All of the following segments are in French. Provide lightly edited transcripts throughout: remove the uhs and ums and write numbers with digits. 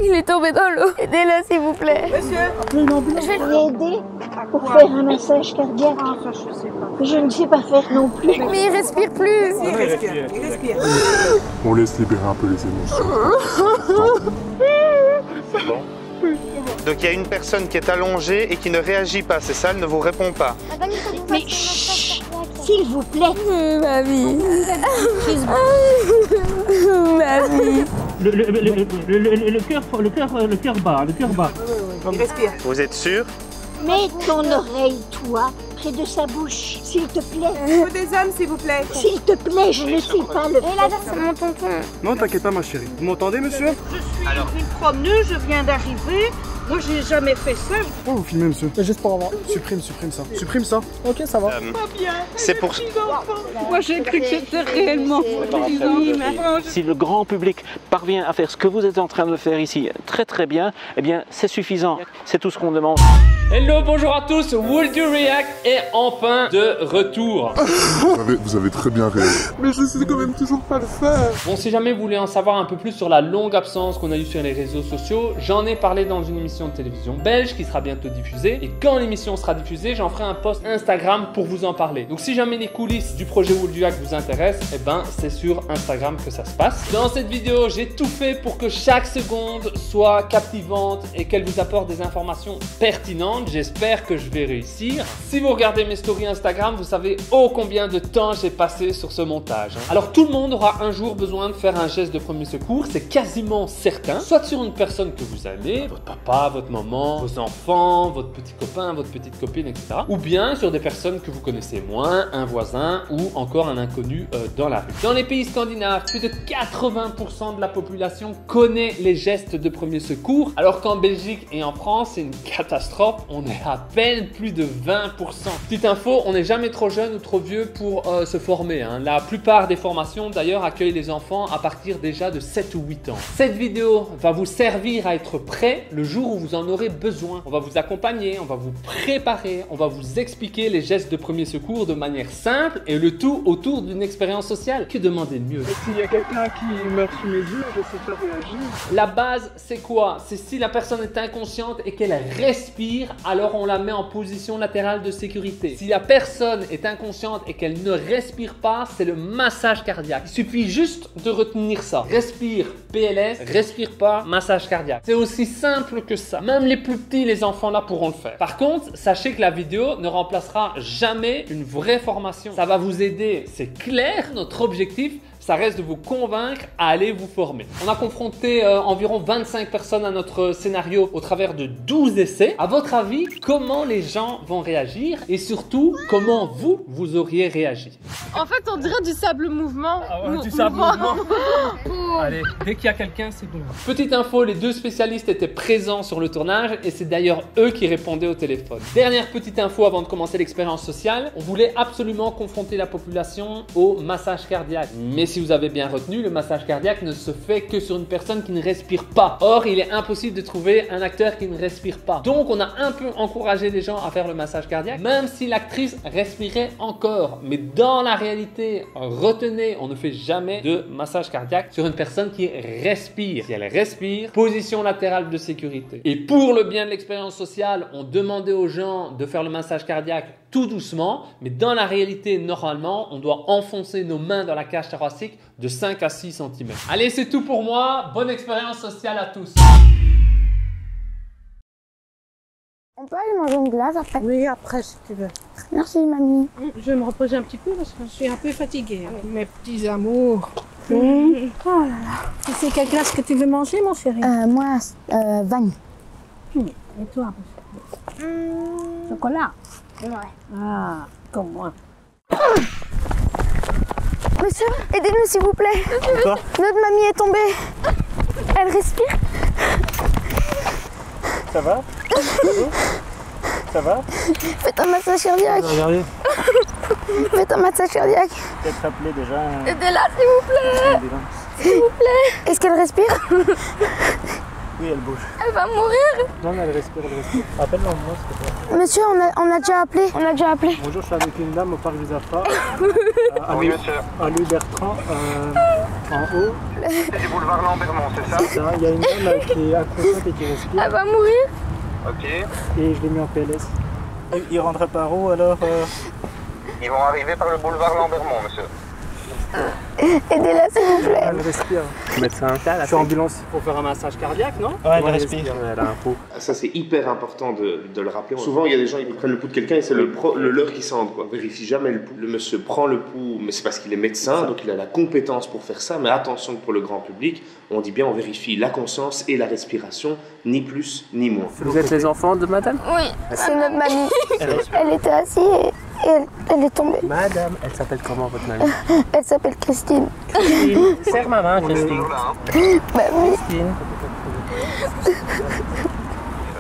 Il est tombé dans l'eau. Aidez-le s'il vous plaît. Monsieur, Je vais aider pour faire un massage cardiaque. ah, ça, je sais pas. Je ne sais pas faire non plus. Mais il respire plus. Il respire, il respire. On laisse libérer un peu les émotions. Donc il y a une personne qui est allongée et qui ne réagit pas, c'est ça, elle ne vous répond pas. Mais chut, s'il vous plaît. Mamie. Mamie. Le cœur bat. Il respire. Vous êtes sûr? Mets ton oreille, toi, près de sa bouche, s'il te plaît. Il faut des hommes, s'il vous plaît. S'il te plaît, je ne sais pas le Et là, faire. c'est mon tonton. Non, t'inquiète pas ma chérie. Vous m'entendez monsieur? Je suis une promeneuse, je viens d'arriver. Moi, j'ai jamais fait ça. Pourquoi vous filmez monsieur? Juste pour avoir. Supprime ça. Supprime ça. Ok, ça va. C'est pour... Moi, j'ai cru que c'était réellement Si le grand public parvient à faire ce que vous êtes en train de faire ici très très bien, eh bien c'est suffisant. C'est tout ce qu'on demande. Hello, bonjour à tous, Would You React est enfin de retour. Vous avez très bien réagi. Mais je sais quand même toujours pas le faire. Bon, si jamais vous voulez en savoir un peu plus sur la longue absence qu'on a eue sur les réseaux sociaux, j'en ai parlé dans une émission de télévision belge qui sera bientôt diffusée. Et quand l'émission sera diffusée, j'en ferai un post Instagram pour vous en parler. Donc si jamais les coulisses du projet Would You React vous intéressent, eh ben c'est sur Instagram que ça se passe. Dans cette vidéo, j'ai tout fait pour que chaque seconde soit captivante et qu'elle vous apporte des informations pertinentes. J'espère que je vais réussir. Si vous regardez mes stories Instagram, vous savez ô combien de temps j'ai passé sur ce montage. Alors tout le monde aura un jour besoin de faire un geste de premier secours, c'est quasiment certain. Soit sur une personne que vous aimez, votre papa, votre maman, vos enfants, votre petit copain, votre petite copine, etc. Ou bien sur des personnes que vous connaissez moins, un voisin ou encore un inconnu dans la rue. Dans les pays scandinaves, plus de 80% de la population connaît les gestes de premier secours, alors qu'en Belgique et en France, c'est une catastrophe. On est à peine plus de 20%. Petite info, on n'est jamais trop jeune ou trop vieux pour se former. La plupart des formations d'ailleurs accueillent les enfants à partir déjà de 7 ou 8 ans. Cette vidéo va vous servir à être prêt le jour où vous en aurez besoin. On va vous accompagner, on va vous préparer, on va vous expliquer les gestes de premier secours de manière simple et le tout autour d'une expérience sociale. Que demander de mieux? S'il y a quelqu'un qui meurt sous mes yeux, je sais pas réagir. La base, c'est quoi? C'est si la personne est inconsciente et qu'elle respire, alors on la met en position latérale de sécurité. Si la personne est inconsciente et qu'elle ne respire pas, c'est le massage cardiaque. Il suffit juste de retenir ça. Respire, PLS, respire pas, massage cardiaque. C'est aussi simple que ça. Même les plus petits, les enfants là pourront le faire. Par contre, sachez que la vidéo ne remplacera jamais une vraie formation. Ça va vous aider, c'est clair. Notre objectif, ça reste de vous convaincre à aller vous former. On a confronté environ 25 personnes à notre scénario au travers de 12 essais. À votre avis, comment les gens vont réagir et surtout, comment vous auriez réagi? En fait, on dirait du sable mouvement. Ah ouais, du sable mouvement. Allez, dès qu'il y a quelqu'un, c'est bon. Petite info, les deux spécialistes étaient présents sur le tournage et c'est d'ailleurs eux qui répondaient au téléphone. Dernière petite info avant de commencer l'expérience sociale, on voulait absolument confronter la population au massage cardiaque. Mais si vous avez bien retenu, le massage cardiaque ne se fait que sur une personne qui ne respire pas. Or, il est impossible de trouver un acteur qui ne respire pas. Donc, on a un peu encouragé les gens à faire le massage cardiaque, même si l'actrice respirait encore. Mais dans la réalité, retenez, on ne fait jamais de massage cardiaque sur une personne qui respire. Si elle respire, position latérale de sécurité. Et pour le bien de l'expérience sociale, on demandait aux gens de faire le massage cardiaque tout doucement, mais dans la réalité, normalement, on doit enfoncer nos mains dans la cage thoracique de 5 à 6 cm. Allez, c'est tout pour moi. Bonne expérience sociale à tous. On peut aller manger une glace après? Oui, après, si tu veux. Merci, mamie. Je vais me reposer un petit peu parce que je suis un peu fatiguée. Mes petits amours. Oh là là. C'est quelle glace que tu veux manger, mon chéri? Moi, vanille. Et toi? Chocolat? Ouais. Ah, comme moi. Monsieur, aidez-nous s'il vous plaît. Quoi? Notre mamie est tombée. Elle respire. Ça va? Ça va? Faites un massage cardiaque. Regardez. Faites un massage cardiaque. Peut-être appeler déjà. Aidez-la s'il vous plaît. S'il vous plaît. Est-ce qu'elle respire? Oui, elle bouge. Elle va mourir. Non, mais elle respire, elle respire. Appelle l'ambulance, s'il te plaît. Monsieur, on a déjà appelé. On a déjà appelé. Bonjour, je suis avec une dame au parc des Affaires. Oui, monsieur. À Louis Bertrand, en haut. C'est du boulevard Lambermont, c'est ça? Ça, il y a une dame qui est inconsciente et qui respire. Elle va mourir. Ok. Et je l'ai mis en PLS. Il rentrait par où alors Ils vont arriver par le boulevard Lambermont, monsieur. Aidez-la, s'il vous plaît. Elle respire. Médecin. Je suis ambulance. Faut faire un massage cardiaque, non? Ouais, elle respire. Elle a un pouls. Ça, c'est hyper important de le rappeler. Souvent, il y a des gens qui prennent le pouls de quelqu'un et c'est le leur qui sente, quoi. On vérifie jamais le pouls. Le monsieur prend le pouls, mais c'est parce qu'il est médecin, donc il a la compétence pour faire ça. Mais attention, pour le grand public, on dit bien, on vérifie la conscience et la respiration, ni plus ni moins. Vous êtes les enfants de madame? Oui, c'est notre mamie. Elle était assise et elle est tombée. Madame, elle s'appelle comment votre mamie? Elle s'appelle Christine. Christine. Serre ma main, Christine. Bah oui. Christine.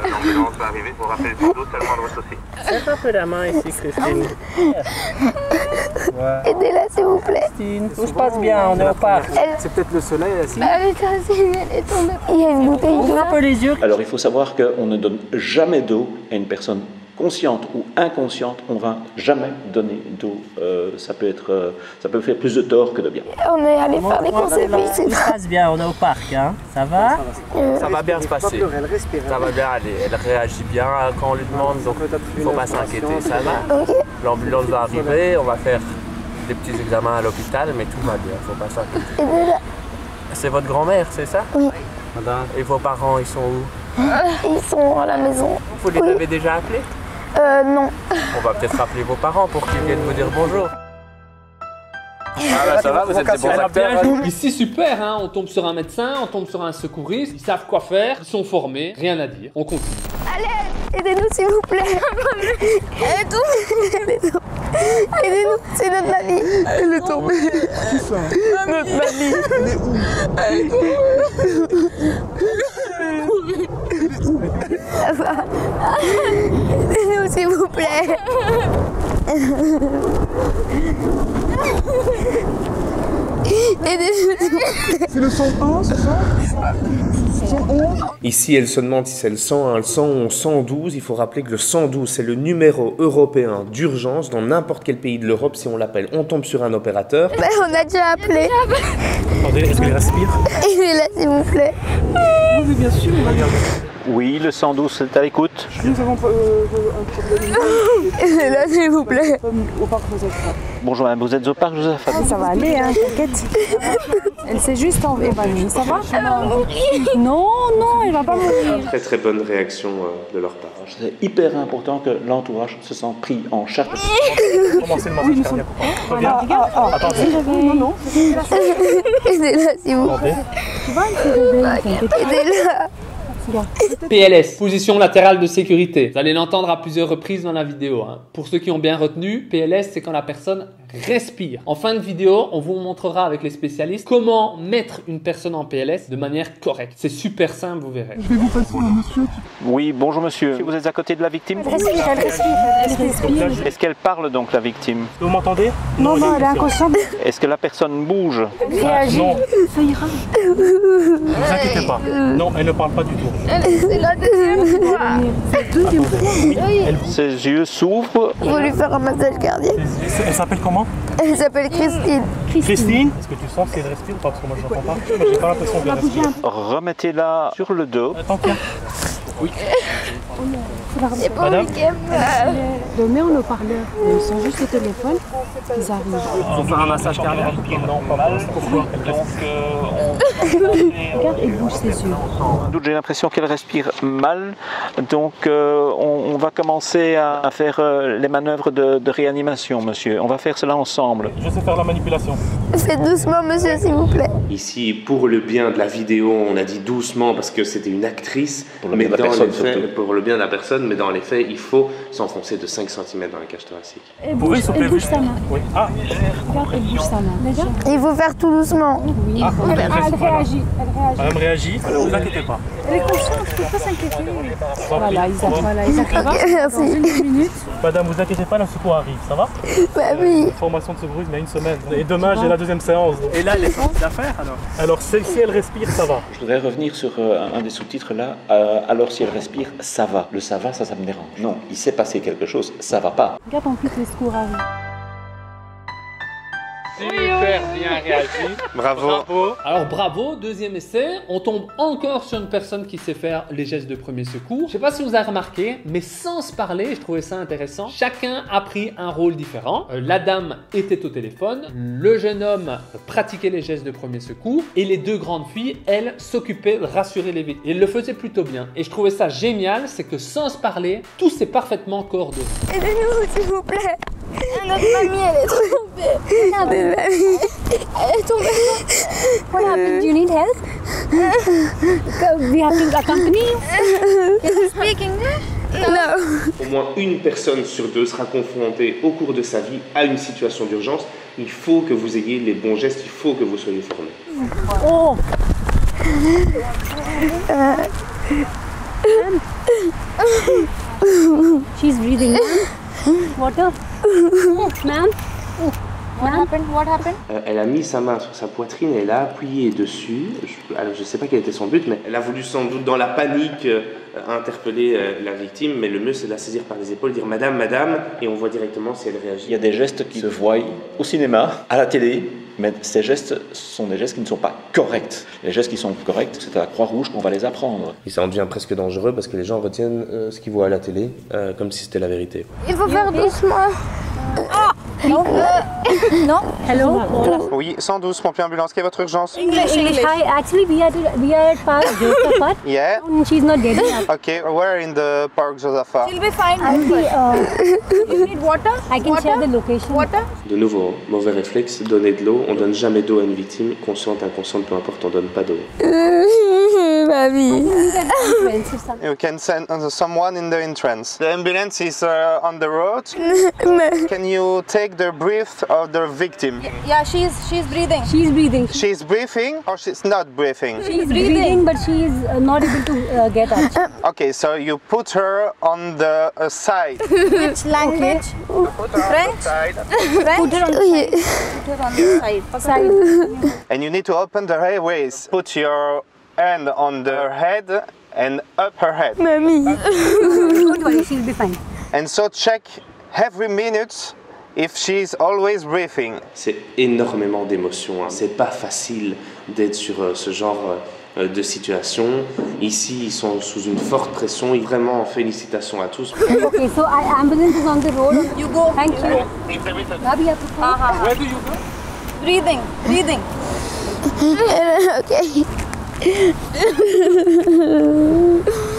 L'ambulance va arriver pour rappeler le doute, c'est le moindre souci. Serre un peu la main ici, Christine. Aidez-la, s'il vous plaît. Christine, tout se passe bien, on est au parc. C'est peut-être le soleil, assis. Elle était assise, elle est tombée. Il y a une bouteille d'eau. Ouvre un peu les yeux. Alors il faut savoir qu'on ne donne jamais d'eau à une personne consciente ou inconsciente. On ne va jamais donner d'eau. Ça peut faire plus de tort que de bien. On est allé faire des courses et puis Tout se passe bien, on est au parc, hein. Ça va? Ça va bien se passer. Elle respire. Ça va bien aller, elle réagit bien quand on lui demande, donc il ne faut pas s'inquiéter, ça va. Ok. L'ambulance va arriver, on va faire des petits examens à l'hôpital, mais tout va bien, il ne faut pas s'inquiéter. Aidez-la. C'est votre grand-mère, c'est ça? Oui. Et vos parents, ils sont où? Ils sont à la maison. Vous les avez déjà appelés? Non. On va peut-être appeler vos parents pour qu'ils viennent vous dire bonjour. Ah bah ça va, vous êtes des bons acteurs. Ici super, hein, on tombe sur un médecin, on tombe sur un secouriste, ils savent quoi faire, ils sont formés, rien à dire, on continue. Allez, aidez-nous, s'il vous plaît. Elle est tombée. Elle est tombée. Aidez-nous, c'est notre mamie. Elle est tombée. Notre mamie. Elle est où? Elle est tombée. Ça va. Aidez-nous, s'il vous plaît. Aidez-nous, s'il vous plaît. C'est le 101, c'est ça? 111. Ici, elle se demande si c'est le 101, le 111, 112. Il faut rappeler que le 112, c'est le numéro européen d'urgence dans n'importe quel pays de l'Europe. Si on l'appelle, on tombe sur un opérateur. Ben, on a déjà appelé. Attendez, est-ce qu'elle respire? Aidez-la, s'il vous plaît. Oui, bien sûr, on va dire. Oui, le 112 est à l'écoute. Nous avons un problème. Aidez-la, s'il vous plaît. Au parc des Affaires. Bonjour madame, vous êtes au parc Joseph. Ça va aller, hein, t'inquiète. Elle s'est juste évanouie, ça va? Non, non, elle va pas mourir. Très très bonne réaction de leur part. C'est hyper important que l'entourage se sente pris en charge. Commencez le massage cardiaque. Reviens. Attendez. Non, non. Aidez-la, s'il vous plaît. Aidez-la. PLS, position latérale de sécurité. Vous allez l'entendre à plusieurs reprises dans la vidéo, hein. Pour ceux qui ont bien retenu, PLS, c'est quand la personne respire. En fin de vidéo, on vous montrera avec les spécialistes comment mettre une personne en PLS de manière correcte. C'est super simple, vous verrez. Je vais vous passer un monsieur. Oui, bonjour monsieur. Vous êtes à côté de la victime? Elle respire. Est-ce qu'elle parle donc, la victime? Vous m'entendez? Non, non, elle est inconsciente. Est-ce que la personne bouge? Réagit. Non, Ça ira. ne vous inquiétez pas. Non, elle ne parle pas du tout. C'est la deuxième fois. Ses yeux s'ouvrent. Il faut lui faire un massage cardiaque. Elle s'appelle comment? Elle s'appelle Christine. Christine. Est-ce que tu sens si elle respire ou pas? Parce que moi je n'entends pas. Moi j'ai pas l'impression qu'elle respire. Remettez-la sur le dos. Tant Oui. C'est pas Madame? Le mets en haut-parleur. Ils sont juste au téléphone. Ils arrivent. On va faire un massage cardiaque? Non, pas mal. Pourquoi? Regarde, il bouge ses yeux. J'ai l'impression qu'elle respire mal, donc on va commencer à faire les manœuvres de réanimation, monsieur. On va faire cela ensemble. Je sais faire la manipulation. Faites doucement, monsieur, s'il vous plaît. Ici, pour le bien de la vidéo, on a dit doucement parce que c'était une actrice. Pour le bien de la personne, surtout. Pour le bien de la personne, mais dans les faits, il faut s'enfoncer de 5 cm dans la cage thoracique. Elle bouge sa main. Oui. Ah. Regarde, elle bouge sa main. Regarde. Il faut faire tout doucement. Oui. Ah, Elle réagit. Madame réagit, ne vous inquiétez pas. Elle est consciente, il ne faut pas s'inquiéter. Voilà, Isa. Voilà, Isa. Ça va? Merci. Dans une minute. Madame, vous inquiétez pas, le secours arrive, ça va? Bah oui. La formation de secours, il y a une semaine. Et demain, j'ai la deuxième séance. Donc. Et là, les forces d'affaires alors? Alors, celle-ci, elle respire, ça va. Je voudrais revenir sur un des sous-titres là. Alors si elle respire, ça va. Le ça va, ça me dérange. Non, il s'est passé quelque chose, ça va pas. Regarde en plus les secours arrivent. Super bien réagi. Bravo. Alors bravo, deuxième essai. On tombe encore sur une personne qui sait faire les gestes de premier secours. Je sais pas si vous avez remarqué, mais sans se parler, je trouvais ça intéressant. Chacun a pris un rôle différent. La dame était au téléphone, le jeune homme pratiquait les gestes de premier secours et les deux grandes filles, elles, s'occupaient de rassurer les victimes. Et elles le faisaient plutôt bien. Et je trouvais ça génial, c'est que sans se parler, tout s'est parfaitement coordonné. Aidez-nous, s'il vous plaît. Notre mamie, elle est tombée. Notre mamie, elle est tombée. What happened? Do you need help? We have to accompany you. Can you speak English? No. Au moins une personne sur deux sera confrontée au cours de sa vie à une situation d'urgence. Il faut que vous ayez les bons gestes, il faut que vous soyez formés. Oh. She's breathing. Water. Ma'am. What happened? What happened? Elle a mis sa main sur sa poitrine et elle a appuyé dessus. Alors je ne sais pas quel était son but, mais elle a voulu sans doute dans la panique interpeller la victime, mais le mieux c'est de la saisir par les épaules, dire madame, madame, et on voit directement si elle réagit. Il y a des gestes qui se voient au cinéma, à la télé, mais ces gestes sont des gestes qui ne sont pas corrects. Les gestes qui sont corrects, c'est à la Croix-Rouge qu'on va les apprendre. Et ça en devient presque dangereux parce que les gens retiennent ce qu'ils voient à la télé comme si c'était la vérité. Il faut faire doucement. Non. No. Hello. Oui, 112, pompier ambulance, quelle est votre urgence? English. Hi, actually we are at Park Josaphat. Yeah. She's not getting up. Okay, where in the Park Josaphat? She'll be fine. You need water? I can share the location. Water? De nouveau, mauvais réflexe, donner de l'eau. On donne jamais d'eau à une victime, consciente, inconsciente, peu importe, on donne pas d'eau. Mamie. You can send someone in the entrance. The ambulance is on the road. Can you take the breath of the victim? Yeah, she's breathing. She's breathing. She's breathing or she's not breathing? She's breathing, but she is not able to get up. Okay, so you put her on the side. Which language? French? French? Put her on the Put her on the side. side. And you need to open the airways. Put your hand on her head and up her head. Mamie. Don't worry, she'll be fine. And so check every minute if she's always breathing. C'est énormément d'émotions. Hein. C'est pas facile d'être sur ce genre de situation. Ici, ils sont sous une forte pression. Et vraiment, félicitations à tous. Okay, so ambulance is on the road. You go. Thank you. Now we have to go. Where do you go? Breathing. Breathing. Okay.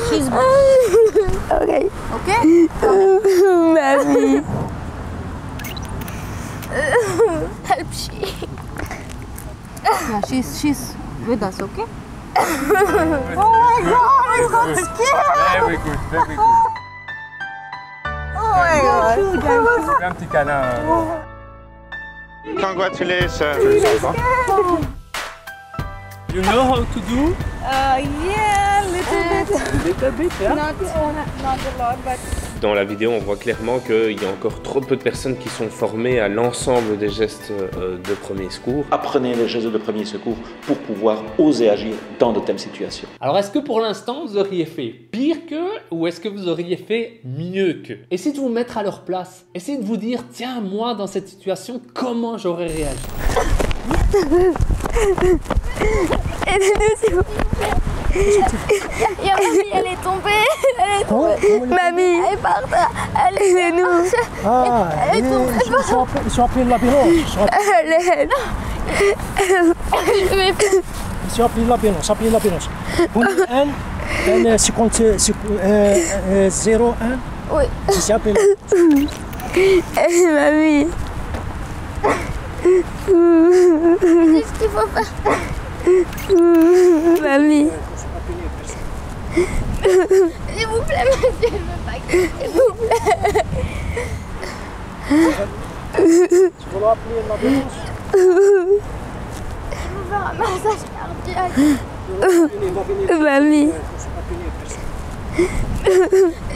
She's Okay. okay. Mamie. Help she. Yeah, she's with us. Okay. Oh my god, I got scared. Very good, very good. Oh my god. Un petit câlin. Congratulations. You know how to do? Yeah, little bit. yeah? Not a lot, but. Dans la vidéo, on voit clairement qu'il y a encore trop peu de personnes qui sont formées à l'ensemble des gestes de premier secours. Apprenez les gestes de premier secours pour pouvoir oser agir dans de telles situations. Alors, est-ce que pour l'instant, vous auriez fait pire qu'eux ou est-ce que vous auriez fait mieux qu'eux? Essayez de vous mettre à leur place. Essayez de vous dire, tiens, moi, dans cette situation, comment j'aurais réagi? Aidez-nous, s'il vous plaît. Il y a mamie, elle est tombée. Elle est tombée. Mamie, elle est par terre. Aidez-nous. Ah, Elle est tombée. ils sont appelés l'ambulance. Elle est. Ils sont appelés l'ambulance. Pour le 1, 50, 01. Oui. Ils s'appellent. Mamie. Qu'est-ce qu'il faut faire? Mamie. S'il vous plaît, monsieur, je veux pas que... S'il vous plaît. Tu veux appeler l'ambulance? Je veux faire un massage cardiaque. Mamie.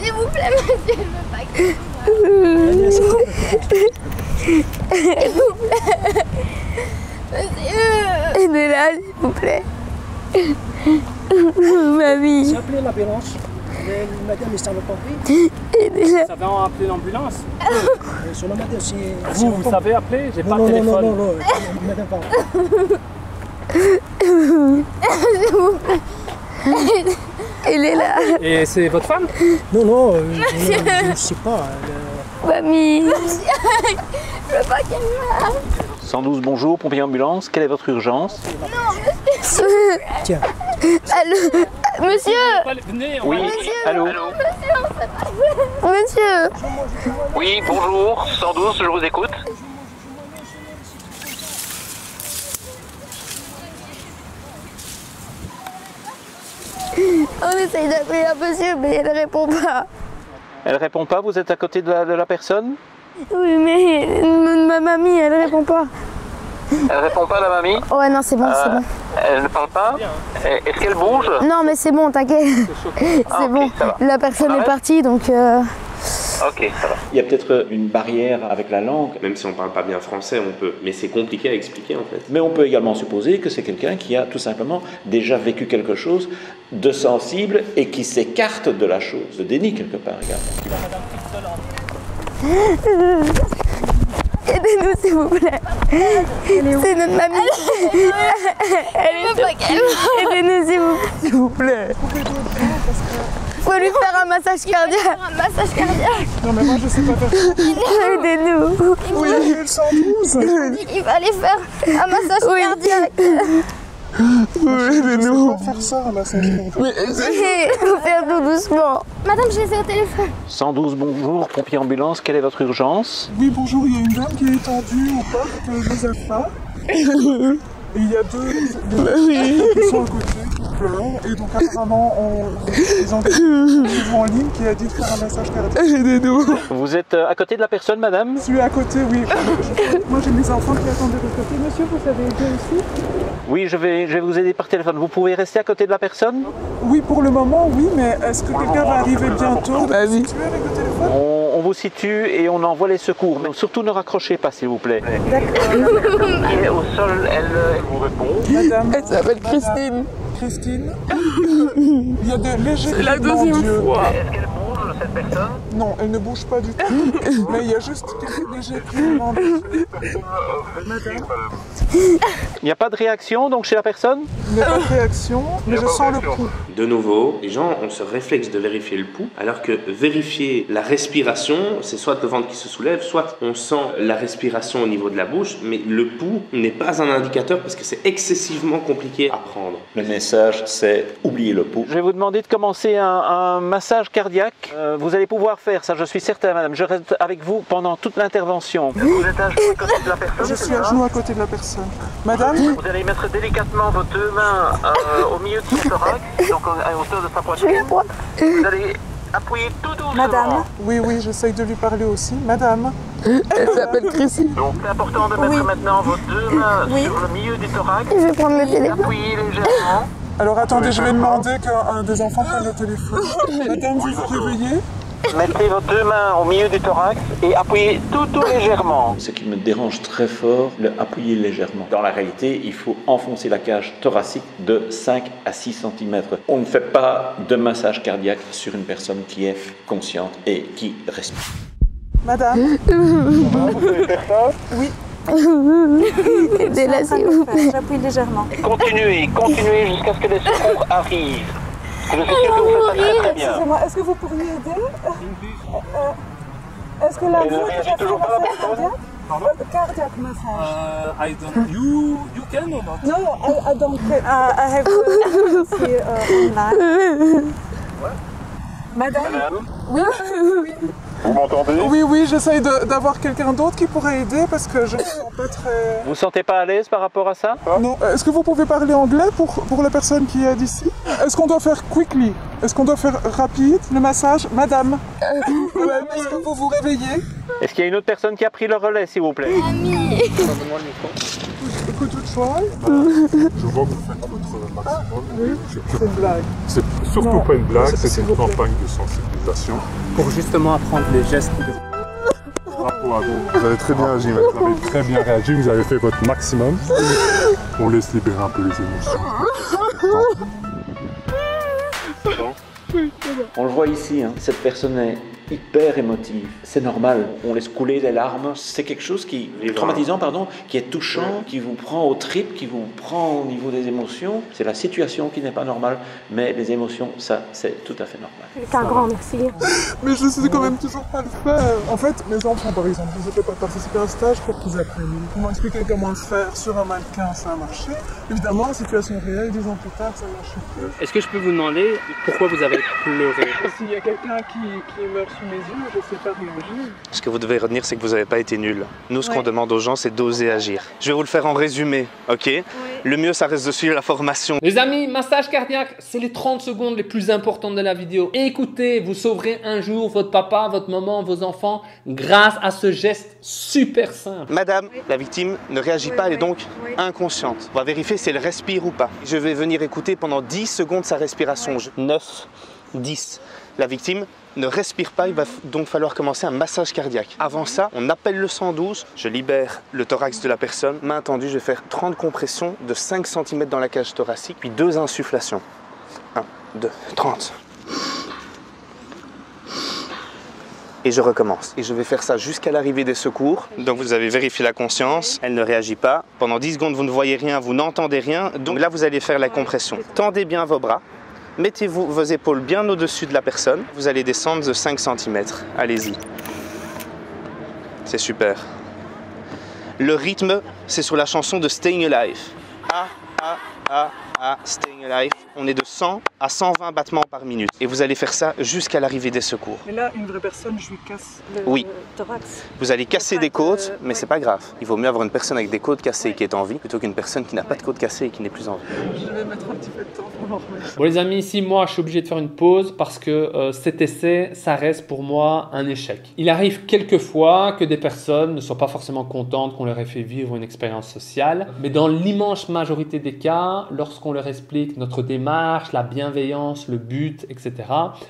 S'il vous plaît, monsieur, je veux pas que... S'il vous plaît. Monsieur. Aidez-la, s'il vous plaît. Mamie. J'ai appelé l'ambulance. Madame, il s'en va pas. Vous savez appeler l'ambulance? Sur le madame, c'est... Vous savez appeler? J'ai pas non, de téléphone. non, madame, pas. S'il vous plaît. Elle est là. Et c'est votre femme? Non, je ne sais pas. Mamie. Je veux pas qu'elle meure. 112, bonjour, pompier ambulance, quelle est votre urgence? Non, monsieur. Tiens. Allô, monsieur. Oui, monsieur. allô? Monsieur. Oui, bonjour, 112, je vous écoute. On essaye d'appeler un monsieur, mais elle répond pas. Elle répond pas, vous êtes à côté de la personne? Oui, mais ma mamie, elle répond pas. Elle répond pas, la mamie? Ouais, non, c'est bon, c'est bon. Elle ne parle pas? Est-ce qu'elle bouge? Non, mais c'est bon, t'inquiète. C'est bon. La personne est partie, donc... Ok, ça va. Il y a peut-être une barrière avec la langue. Même si on parle pas bien français, on peut. Mais c'est compliqué à expliquer en fait. Mais on peut également supposer que c'est quelqu'un qui a tout simplement déjà vécu quelque chose de sensible et qui s'écarte de la chose, de déni quelque part également. Aidez-nous s'il vous plaît. C'est notre mamie. Aidez-nous s'il vous plaît. Faut lui faire un massage cardiaque. Un massage cardiaque. Non mais moi je sais pas faire ça. Aidez-nous. Oui, il 112. Il fallait faire un massage cardiaque. Aidez-nous. Faire ça, un massage cardiaque. Il faut faire tout doucement. Madame, je les ai au téléphone. 112, bonjour, pompier ambulance, quelle est votre urgence? Oui, bonjour, il y a une dame qui est étendue au parc des Alphas. Et il y a deux qui sont à côté, qui pleurent. Et donc apparemment, ils ont en ligne qui a dit de faire un massage cardiaque. Aidez-nous. Vous êtes à côté de la personne, madame? Je suis à côté, oui. Moi j'ai mes enfants qui attendent de l'autre côté. Monsieur, vous savez aider aussi? Oui, je vais vous aider par téléphone. Vous pouvez rester à côté de la personne? Oui, pour le moment, oui, mais est-ce que quelqu'un va arriver bientôt? Vas-y. Avec le téléphone? On vous situe et on envoie les secours. Mais surtout ne raccrochez pas, s'il vous plaît. D'accord. Qui est au sol, elle vous répond. Madame. Elle s'appelle Christine. Christine. Il y a de légers C'est la deuxième fois. Est-ce qu'elle bouge, cette personne? Non, elle ne bouge pas du tout. Mais il y a juste quelques légers clignements. Madame. Il n'y a pas de réaction donc chez la personne? Il n'y a pas de réaction, mais je sens le pouls. De nouveau, les gens ont ce réflexe de vérifier le pouls, alors que vérifier la respiration, c'est soit le ventre qui se soulève, soit on sent la respiration au niveau de la bouche, mais le pouls n'est pas un indicateur parce que c'est excessivement compliqué à prendre. Le message, c'est oublier le pouls. Je vais vous demander de commencer un massage cardiaque. Vous allez pouvoir faire ça, je suis certain, madame. Je reste avec vous pendant toute l'intervention. Vous êtes à genoux à côté de la personne? Je suis à genoux à côté de la personne. Madame? Vous allez mettre délicatement vos deux mains au milieu de son thorax, donc à hauteur de sa poitrine. Vous allez appuyer tout doucement. Madame? Oui, j'essaye de lui parler aussi. Madame? Elle s'appelle Christine. Donc c'est important de mettre maintenant vos deux mains sur le milieu du thorax. Je vais prendre le téléphone. Appuyez légèrement. Alors attendez, je vais demander qu'un des enfants prenne le téléphone. Madame, vous vous réveillez? Mettez vos deux mains au milieu du thorax et appuyez tout légèrement. Ce qui me dérange très fort, le appuyer légèrement. Dans la réalité, il faut enfoncer la cage thoracique de 5 à 6 cm. On ne fait pas de massage cardiaque sur une personne qui est consciente et qui respire. Madame? Vous pouvez faire ça? Oui. Aidez-la s'il vous plaît. J'appuie légèrement. Continuez jusqu'à ce que les secours arrivent. Je suis sûr que vous faites ça très bien. Excusez-moi, est-ce que vous pourriez aider? Est-ce que la vous déjà fait un massage cardiaque massage? I don't. You can or not? No, I don't. I have online. Madame? Madame? Oui. Vous m'entendez? Oui, oui, j'essaye d'avoir quelqu'un d'autre qui pourrait aider parce que je ne me sens pas très... Vous ne sentez pas à l'aise par rapport à ça? Non. Est-ce que vous pouvez parler anglais pour la personne qui aide ici? Est-ce qu'on doit faire quickly? Est-ce qu'on doit faire rapide le massage? Madame, est-ce que vous vous réveillez? Est-ce qu'il y a une autre personne qui a pris le relais, s'il vous plaît? Ami. Écoute, toute chose. Je vois que vous faites votre maximum. Oui, c'est une blague. C'est surtout pas une blague, c'est une campagne de sensibilisation. Pour justement apprendre les gestes de... Bravo à vous. Vous avez très bien agi, vous avez très bien réagi, vous avez fait votre maximum. On laisse libérer un peu les émotions. On le voit ici, hein, cette personne est hyper émotive. C'est normal, on laisse couler des larmes. C'est quelque chose qui est traumatisant, pardon, qui est touchant, qui vous prend aux tripes, qui vous prend au niveau des émotions. C'est la situation qui n'est pas normale, mais les émotions, ça, c'est tout à fait normal. C'est un grand merci. Mais je sais quand même toujours pas le faire. En fait, mes enfants, par exemple, ils n'étaient pas participer à un stage pour qu'ils apprennent. Ils m'ont expliqué comment le faire sur un mannequin, ça a marché. Évidemment, la situation réelle, 10 ans plus tard, ça marche plus. Est-ce que je peux vous demander pourquoi vous avez pleuré? S'il y a quelqu'un qui meurt sous mes yeux, je sais pas réagir. Ce que vous devez retenir, c'est que vous n'avez pas été nul. Nous, ce qu'on demande aux gens, c'est d'oser agir. Je vais vous le faire en résumé, ok? Le mieux, ça reste de suivre la formation. Les amis, massage cardiaque, c'est les 30 secondes les plus importantes de la vidéo. Écoutez, vous sauverez un jour votre papa, votre maman, vos enfants grâce à ce geste super simple. Madame, la victime ne réagit pas, elle est donc inconsciente. On va vérifier si elle respire ou pas. Je vais venir écouter pendant 10 secondes sa respiration. 9, 10. La victime ne respire pas, il va donc falloir commencer un massage cardiaque. Avant ça, on appelle le 112, je libère le thorax de la personne. Main tendue, je vais faire 30 compressions de 5 cm dans la cage thoracique, puis 2 insufflations. 1, 2, 30. Et je recommence. Et je vais faire ça jusqu'à l'arrivée des secours. Donc vous avez vérifié la conscience, elle ne réagit pas. Pendant 10 secondes, vous ne voyez rien, vous n'entendez rien. Donc là, vous allez faire la compression. Tendez bien vos bras. Mettez-vous vos épaules bien au-dessus de la personne. Vous allez descendre de 5 cm. Allez-y. C'est super. Le rythme, c'est sur la chanson de Staying Alive. Staying Alive. On est de 100 à 120 battements par minute. Et vous allez faire ça jusqu'à l'arrivée des secours. Mais là, une vraie personne, je lui casse le thorax. Vous allez casser des côtes, mais c'est pas grave. Il vaut mieux avoir une personne avec des côtes cassées qui est en vie, plutôt qu'une personne qui n'a pas de côtes cassées et qui n'est plus en vie. Je vais mettre un petit peu de temps pour m'en remettre. Bon les amis, ici moi je suis obligé de faire une pause parce que cet essai, ça reste pour moi un échec. Il arrive quelquefois que des personnes ne soient pas forcément contentes qu'on leur ait fait vivre une expérience sociale, mais dans l'immense majorité des cas, lorsqu'on leur explique notre démarche, la bienveillance, le but, etc.,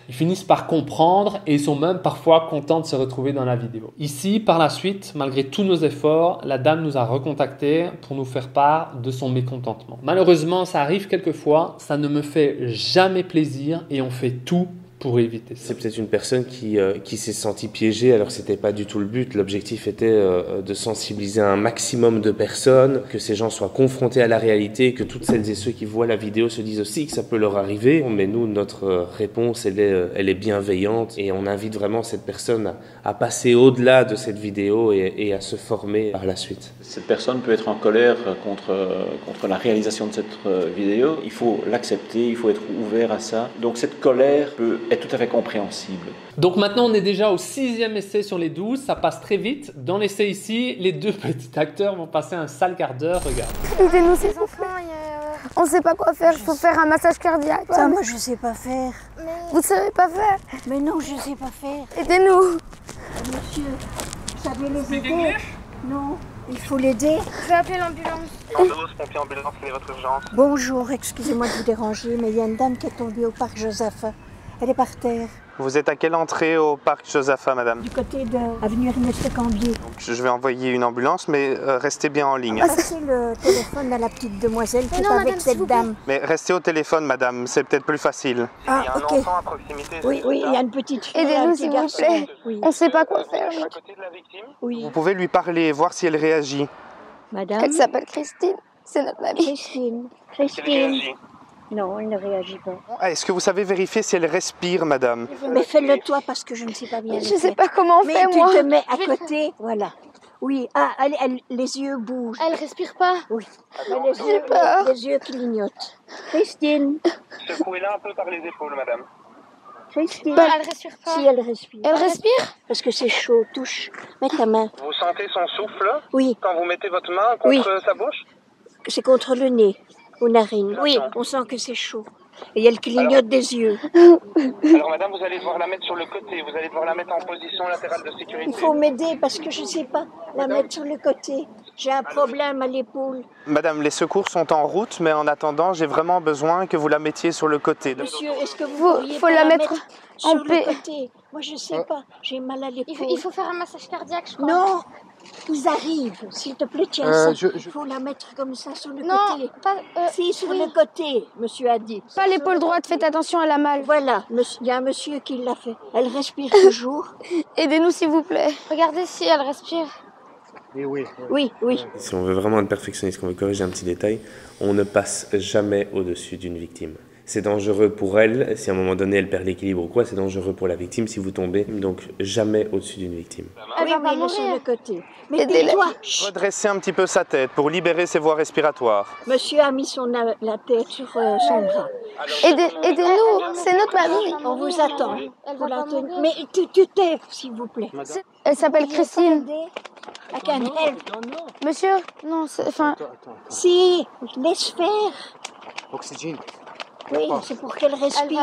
ils finissent par comprendre et ils sont même parfois contents de se retrouver dans la vidéo. Ici, par la suite, malgré tous nos efforts, la dame nous a recontactés pour nous faire part de son mécontentement. Malheureusement, ça arrive quelquefois, ça ne me fait jamais plaisir et on fait tout pour éviter ça. C'est peut-être une personne qui s'est sentie piégée alors que c'était pas du tout le but. L'objectif était de sensibiliser un maximum de personnes, que ces gens soient confrontés à la réalité, que toutes celles et ceux qui voient la vidéo se disent aussi que ça peut leur arriver. Mais nous, notre réponse, elle est bienveillante et on invite vraiment cette personne à passer au-delà de cette vidéo et à se former par la suite. Cette personne peut être en colère contre la réalisation de cette vidéo. Il faut l'accepter, il faut être ouvert à ça. Donc cette colère peut être tout à fait compréhensible. Donc maintenant on est déjà au 6e essai sur les 12, ça passe très vite. Dans l'essai ici, les deux petits acteurs vont passer un sale quart d'heure, regarde. Aidez-nous ces enfants, on sait pas quoi faire, il faut faire un massage cardiaque. Ça, moi je sais pas faire. Vous savez pas faire? Mais non, je sais pas faire. Aidez-nous. Monsieur, vous savez les aider? Non, il faut l'aider. Je vais appeler l'ambulance. 112, pompier ambulance, quelle est votre urgence? Bonjour, excusez-moi de vous déranger, mais il y a une dame qui est tombée au parc Josaphat. Elle est par terre. Vous êtes à quelle entrée au parc Josaphat, madame? Du côté de avenue Ernest Cambier. Je vais envoyer une ambulance, mais restez bien en ligne. Passez le téléphone à la petite demoiselle qui est avec cette dame. Mais restez au téléphone, madame, c'est peut-être plus facile. Ah, il y a un ok. enfant à proximité. Oui, oui, il y a une petite fille. Aidez-nous s'il vous plaît. Oui. On sait pas quoi faire. À côté de la victime? Oui. Vous pouvez lui parler, voir si elle réagit. Madame? Elle s'appelle Christine. C'est notre mamie. Christine. Christine. Non, elle ne réagit pas. Est-ce que vous savez vérifier si elle respire, madame? Mais fais-le toi parce que je ne sais pas bien. Je sais pas comment on fait, mais moi. Tu te mets à côté, voilà. Oui, les yeux bougent. Elle respire pas. Oui. J'ai peur. Les yeux clignotent. Christine. Secouez-la un peu par les épaules, madame. Christine. Elle respire pas. Si, elle respire. Elle respire? Parce que c'est chaud, touche. Mets ta main. Vous sentez son souffle? Oui. Quand vous mettez votre main contre sa bouche? C'est contre le nez, aux narines. Oui, on sent que c'est chaud. Et elle clignote des yeux. Alors madame, vous allez devoir la mettre sur le côté, vous allez devoir la mettre en position latérale de sécurité. Il faut m'aider parce que je ne sais pas la mettre sur le côté. J'ai un problème à l'épaule. Madame, les secours sont en route, mais en attendant, j'ai vraiment besoin que vous la mettiez sur le côté. Monsieur, est-ce que vous pourriez faut pas la mettre sur en le paix. côté? Moi, je ne sais pas. J'ai mal à l'épaule. Il faut faire un massage cardiaque, je crois. Non, ils arrivent. S'il te plaît, tiens ça. Il faut la mettre comme ça sur le côté. Pas, si, sur le côté, monsieur a dit. Pas l'épaule droite, faites attention, elle a mal. Voilà, il y a un monsieur qui l'a fait. Elle respire toujours. Aidez-nous, s'il vous plaît. Regardez si elle respire. Oui. Si on veut vraiment être perfectionniste, qu'on veut corriger un petit détail, on ne passe jamais au-dessus d'une victime. C'est dangereux pour elle, si à un moment donné elle perd l'équilibre ou quoi, c'est dangereux pour la victime si vous tombez, donc jamais au-dessus d'une victime. Oui, mais elle est sur le côté. Mettez-toi. Redressez un petit peu sa tête pour libérer ses voies respiratoires. Monsieur a mis la tête sur son bras. Aidez-nous, c'est notre mamie. On vous attend. Faut la tenir. Mais tu t'aimes, s'il vous plaît. Elle s'appelle Christine. I can help. Monsieur, non, enfin... Si, laisse faire. Oxygène. Oui, c'est pour qu'elle respire.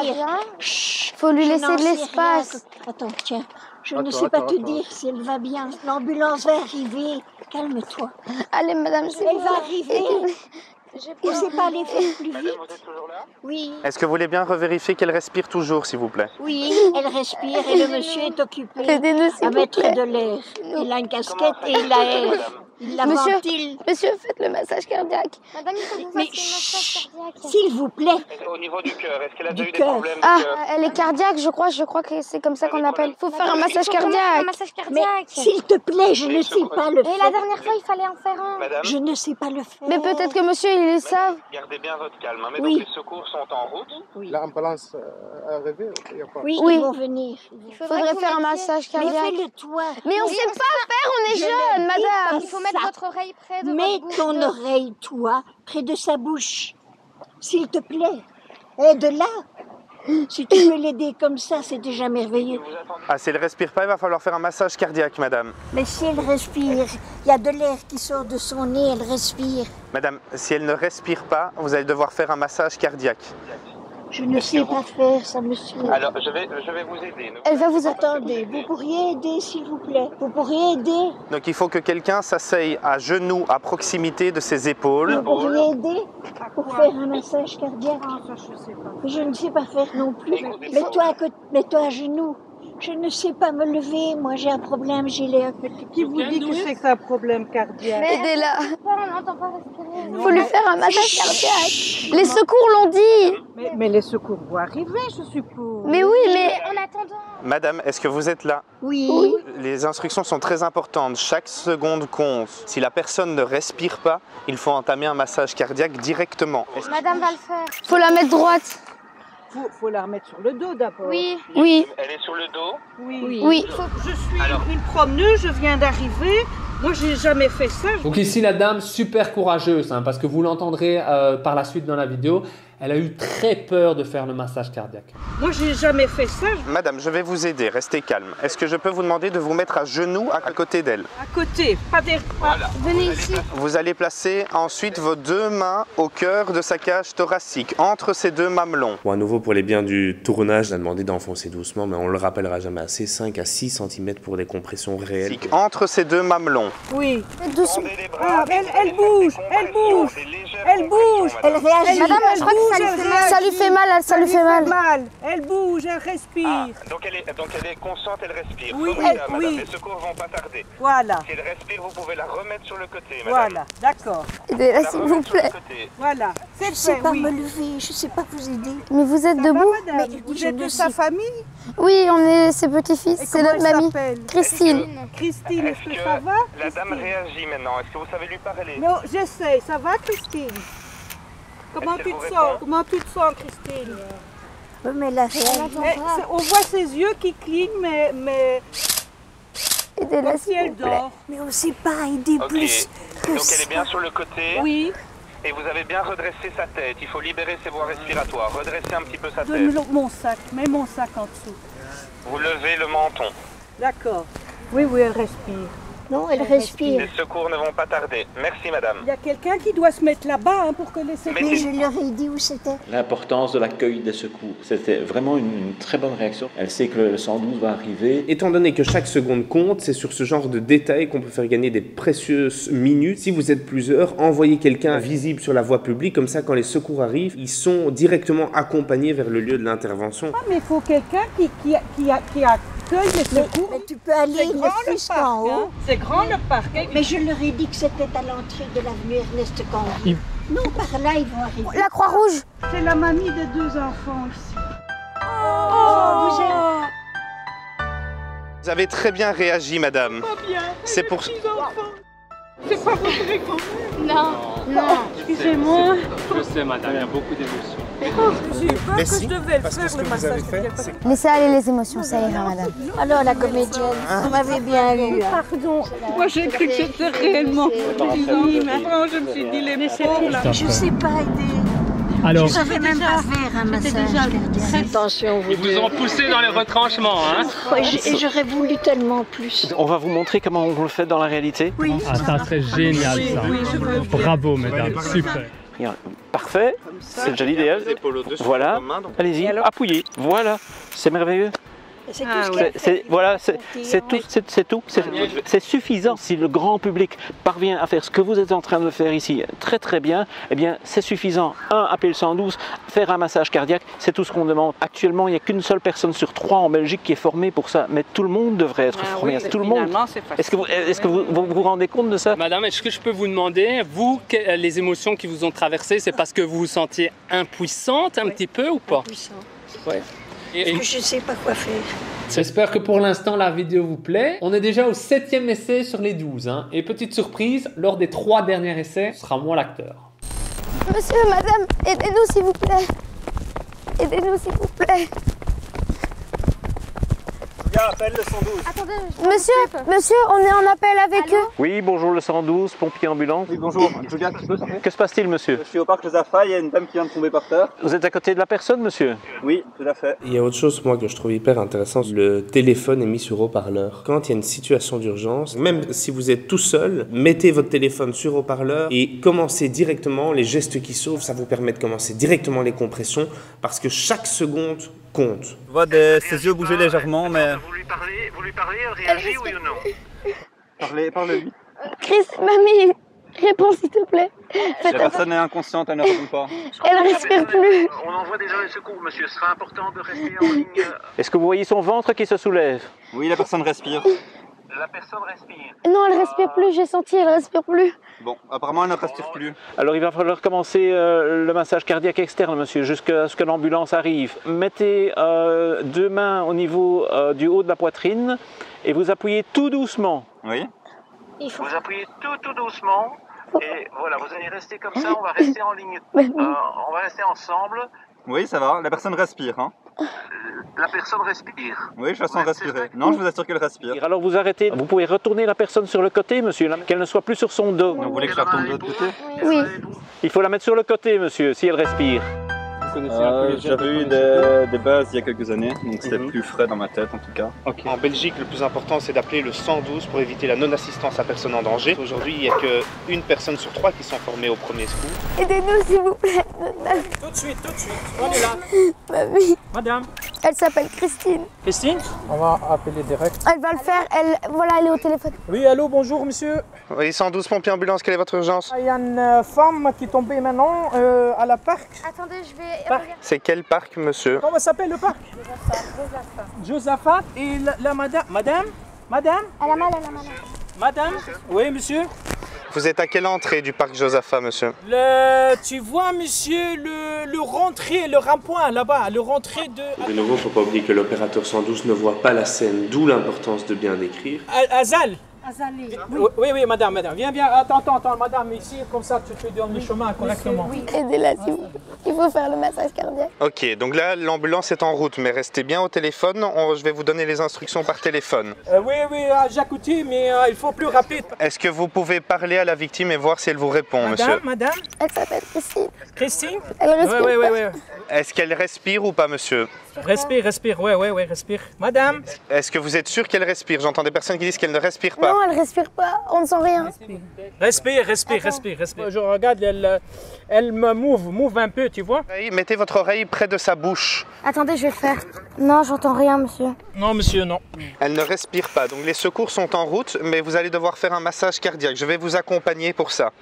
Faut lui laisser de l'espace. Attends, tiens. Je ne sais pas te dire si elle va bien. L'ambulance va arriver. Calme-toi. Allez, madame, c'est Elle va arriver. Je ne sais pas aller faire plus vite. Vous êtes toujours là? Oui. Est-ce que vous voulez bien revérifier qu'elle respire toujours, s'il vous plaît? Oui, elle respire et le monsieur est occupé Aidez-nous, s'il à vous mettre plaît. de l'air. Il a une casquette et il l'aère. Il la ventile. Monsieur, faites le massage cardiaque. Madame, il faut que vous fassiez un massage cardiaque. S'il vous plaît. Au niveau du cœur, est-ce qu'elle a déjà eu des cœur. problèmes Ah, de cœur? elle est cardiaque, je crois que c'est comme ça qu'on appelle. Faut faire un massage Un cardiaque. massage Mais cardiaque. s'il te plaît, je ne sais pas le Et la faire. dernière fois, il fallait en faire un. Madame, Je ne sais pas le faire. Mais peut-être que monsieur, il le savent. gardez bien votre calme. Hein, mais Oui. donc les secours sont en route. L'ambulance est arrivée, il n'y a pas. Oui, Oui. ils vont venir. Faudrait faire un massage Mais cardiaque. fais-le toi. Mais on sait pas faire, on est Je jeunes, ne dis madame. pas Il faut mettre ça. votre oreille près de Mets votre bouche. ton oreille, toi, près de sa bouche. S'il te plaît. Aide-la. Si tu peux l'aider comme ça, c'est déjà merveilleux. Ah, si elle respire pas, il va falloir faire un massage cardiaque, madame. Mais si elle respire, il y a de l'air qui sort de son nez, elle respire. Madame, si elle ne respire pas, vous allez devoir faire un massage cardiaque. Je ne sais pas faire ça, monsieur. Alors, je vais vous aider. Elle va vous Attendez, vous pourriez aider, s'il vous plaît. Vous pourriez aider. Donc, il faut que quelqu'un s'asseye à genoux à proximité de ses épaules. Vous pourriez aider pour faire un massage cardiaque. Je ne sais pas faire non plus. Mets-toi à genoux. Je ne sais pas me lever. Moi, j'ai un problème. J'ai l'air. Qui vous dit que c'est un problème cardiaque? Aidez-la. On n'entend pas respirer. Faut lui faire un massage cardiaque. Les secours l'ont dit. Mais les secours vont arriver, je suppose. Mais oui, mais... En attendant. Madame, est-ce que vous êtes là? Oui. Les instructions sont très importantes. Chaque seconde compte. Si la personne ne respire pas, il faut entamer un massage cardiaque directement. Madame va le faire. Faut la mettre droite. Faut la remettre sur le dos d'abord. Oui. Oui. Elle est sur le dos? Oui. Oui. Je suis une promeneuse, je viens d'arriver. Moi, j'ai jamais fait ça. Donc ici, la dame, super courageuse, hein, parce que vous l'entendrez par la suite dans la vidéo, elle a eu très peur de faire le massage cardiaque. Moi, j'ai jamais fait ça. Madame, je vais vous aider, restez calme. Est-ce que je peux vous demander de vous mettre à genoux à côté d'elle? À côté, pas derrière. Venez ici. Vous allez placer ensuite vos deux mains au cœur de sa cage thoracique, entre ses deux mamelons. Bon, à nouveau, pour les biens du tournage, on a demandé d'enfoncer doucement, mais on le rappellera jamais assez, 5 à 6 cm pour des compressions réelles. Entre ses deux mamelons. Oui. Doucement. Ah, elle bouge, elle bouge. Elle bouge. Elle réagit. Madame, je crois que ça lui fait mal, ça lui fait mal. Elle bouge, elle respire. Donc elle est consciente, elle respire. Oui, Comme ça, madame, oui. les secours vont pas tarder. Voilà. Si elle respire, vous pouvez la remettre sur le côté, madame. Voilà, d'accord. Aidez-la, s'il vous plaît. Voilà. Je ne sais pas me lever, je ne sais pas vous aider. Mais vous êtes Ça va, debout? madame? Vous êtes de sa famille? Oui, on est ses petits-fils, Et c'est comment notre elle mamie. s'appelle? Christine. Christine, est-ce que ça va? La dame réagit maintenant. Est-ce que vous savez lui parler? Non, j'essaie. Ça va, Christine? Comment tu te sens? Comment tu te sens, Christine? Oui, mais la réagit. On voit ses yeux qui clignent, mais Aidez-la, comme si s'il elle vous plaît. dort. Mais on ne sait pas aider Ok. plus que Donc ça. elle est bien sur le côté. Oui. Et vous avez bien redressé sa tête. Il faut libérer ses voies respiratoires. Redresser un petit peu sa tête. Donne mon sac, mets mon sac en dessous. Vous levez le menton. D'accord. Oui, oui, elle respire. Non, elle respire. Les secours ne vont pas tarder. Merci, madame. Il y a quelqu'un qui doit se mettre là-bas pour que les secours... Mais je leur ai dit où c'était. L'importance de l'accueil des secours, c'était vraiment une très bonne réaction. Elle sait que le 112 va arriver. Étant donné que chaque seconde compte, c'est sur ce genre de détails qu'on peut faire gagner des précieuses minutes. Si vous êtes plusieurs, envoyez quelqu'un visible sur la voie publique, comme ça quand les secours arrivent, ils sont directement accompagnés vers le lieu de l'intervention. Ah, mais il faut quelqu'un qui accueille les secours. Mais tu peux aller ne fût qu'en haut. C'est grand le parc. Mais je leur ai dit que c'était à l'entrée de l'avenue Ernest Candy. Non, par là, ils vont arriver. La Croix-Rouge. C'est la mamie de 2 enfants ici. Oh, vous êtes... Vous avez très bien réagi, madame. Pas bien. C'est pour... C'est pas votre grand-mère. Non, non. Excusez-moi. Je sais, madame, il y a beaucoup d'émotions. J'ai eu peur que je devais le faire, le massage. Laissez aller les émotions, ça ira, madame. Alors, la comédienne, vous m'avez bien eu. Pardon, moi j'ai cru que c'était réellement fini. Maintenant, je me suis dit, les pauvres, là. Je sais pas aider. Alors, Je savais même pas faire un massage cardiaque. Attention, ils vous ont poussé dans les retranchements, hein? Ouais, et j'aurais voulu tellement plus. On va vous montrer comment on le fait dans la réalité. Oui. Ah, ça serait génial, ça. Bravo, mesdames, super. Regarde, parfait, c'est déjà l'idéal. Voilà, allez-y, appuyez. Voilà, c'est merveilleux. C'est tout ce qu'elle fait. Voilà, c'est tout. C'est suffisant. Si le grand public parvient à faire ce que vous êtes en train de faire ici très très bien, eh bien c'est suffisant. Appeler le 112, faire un massage cardiaque, c'est tout ce qu'on demande. Actuellement, il n'y a qu'une seule personne sur 3 en Belgique qui est formée pour ça, mais tout le monde devrait être formé. Oui, tout le monde. Est-ce que vous vous rendez compte de ça? Madame, est-ce que je peux vous demander, vous, les émotions qui vous ont traversées, c'est parce que vous vous sentiez impuissante un petit peu ou pas? Impuissante. Ouais. Parce que je ne sais pas quoi faire. J'espère que pour l'instant la vidéo vous plaît. On est déjà au 7e essai sur les 12. Hein. Et petite surprise, lors des 3 derniers essais, ce sera moi l'acteur. Monsieur, madame, aidez-nous s'il vous plaît. Aidez-nous s'il vous plaît. Appelle le 112. Attendez, Monsieur, on est en appel avec eux. Oui, bonjour le 112, pompier ambulant. Oui, bonjour. Que se passe-t-il, monsieur? Je suis au parc Josaphat, il y a une dame qui vient de tomber par terre. Vous êtes à côté de la personne, monsieur? Oui, tout à fait. Il y a autre chose, moi, que je trouve hyper intéressant. Le téléphone est mis sur haut-parleur. Quand il y a une situation d'urgence, même si vous êtes tout seul, mettez votre téléphone sur haut-parleur et commencez directement les gestes qui sauvent. Ça vous permet de commencer directement les compressions parce que chaque seconde compte. Je vois ses yeux bouger légèrement, mais... Vous lui parlez, elle réagit, oui ou non? Parlez-lui. Chris, mamie, réponds s'il te plaît. La personne est inconsciente, elle ne répond pas. Elle respire plus. On envoie déjà les secours, monsieur. Ce sera important de rester en ligne. Est-ce que vous voyez son ventre qui se soulève? Oui, la personne respire. La personne respire. Non, elle respire plus, j'ai senti, elle respire plus. Bon, apparemment, elle ne respire plus. Alors il va falloir commencer le massage cardiaque externe, monsieur, jusqu'à ce que l'ambulance arrive. Mettez 2 mains au niveau du haut de la poitrine et vous appuyez tout doucement. Oui. Vous appuyez tout doucement. Et voilà, vous allez rester comme ça, on va rester en ligne. On va rester ensemble. Oui, ça va, la personne respire. Hein. La personne respire. Oui, je la sens respirer. Non, je vous assure qu'elle respire. Alors vous arrêtez, vous pouvez retourner la personne sur le côté, monsieur, qu'elle ne soit plus sur son dos. Vous voulez que je la retourne de l'autre côté? Oui. Il faut la mettre sur le côté, monsieur, si elle respire. J'avais eu des bases il y a quelques années, donc c'était plus frais dans ma tête en tout cas. En Belgique, le plus important, c'est d'appeler le 112 pour éviter la non-assistance à personne en danger. Aujourd'hui, il n'y a qu'une personne sur 3 qui sont formées au premier secours. Aidez-nous s'il vous plaît. Tout de suite, on est là. Mamie. Madame. Elle s'appelle Christine. Christine? On va appeler direct. Elle va le faire, voilà, elle est au téléphone. Oui, allô, bonjour monsieur. Oui, 112 pompiers ambulance, quelle est votre urgence? Il y a une femme qui est tombée maintenant à la parc. Attendez, je vais... C'est quel parc, monsieur? Comment s'appelle le parc? Josaphat. Et la madame? Madame? Elle a mal, elle a mal. Madame? Oui, monsieur. Vous êtes à quelle entrée du parc Josaphat, monsieur? Tu vois, monsieur, le rentrée, le rond-point là-bas, le rentrée de... De nouveau, il ne faut pas oublier que l'opérateur 112 ne voit pas la scène, d'où l'importance de bien décrire. Azal. Azali. Oui, madame. Viens, attends, madame, ici, comme ça, tu te donnes le chemin correctement. Aidez-la, s'il vous plaît. Il faut faire le massage cardiaque. Ok, donc là, l'ambulance est en route, mais restez bien au téléphone. Je vais vous donner les instructions par téléphone. Oui, j'ai écouté, mais il faut plus rapide. Est-ce que vous pouvez parler à la victime et voir si elle vous répond, monsieur? Madame? Elle s'appelle Christine. Christine? Elle respire Oui. Est-ce qu'elle respire ou pas, monsieur? Respire, oui, respire. Madame? Est-ce que vous êtes sûr qu'elle respire? J'entends des personnes qui disent qu'elle ne respire pas. Non, elle respire pas. On ne sent rien. Respire. Je regarde, elle me move un peu, tu vois? Mettez votre oreille près de sa bouche. Attendez, je vais le faire. Non, j'entends rien, monsieur. Non, monsieur, non. Elle ne respire pas, donc les secours sont en route, mais vous allez devoir faire un massage cardiaque. Je vais vous accompagner pour ça.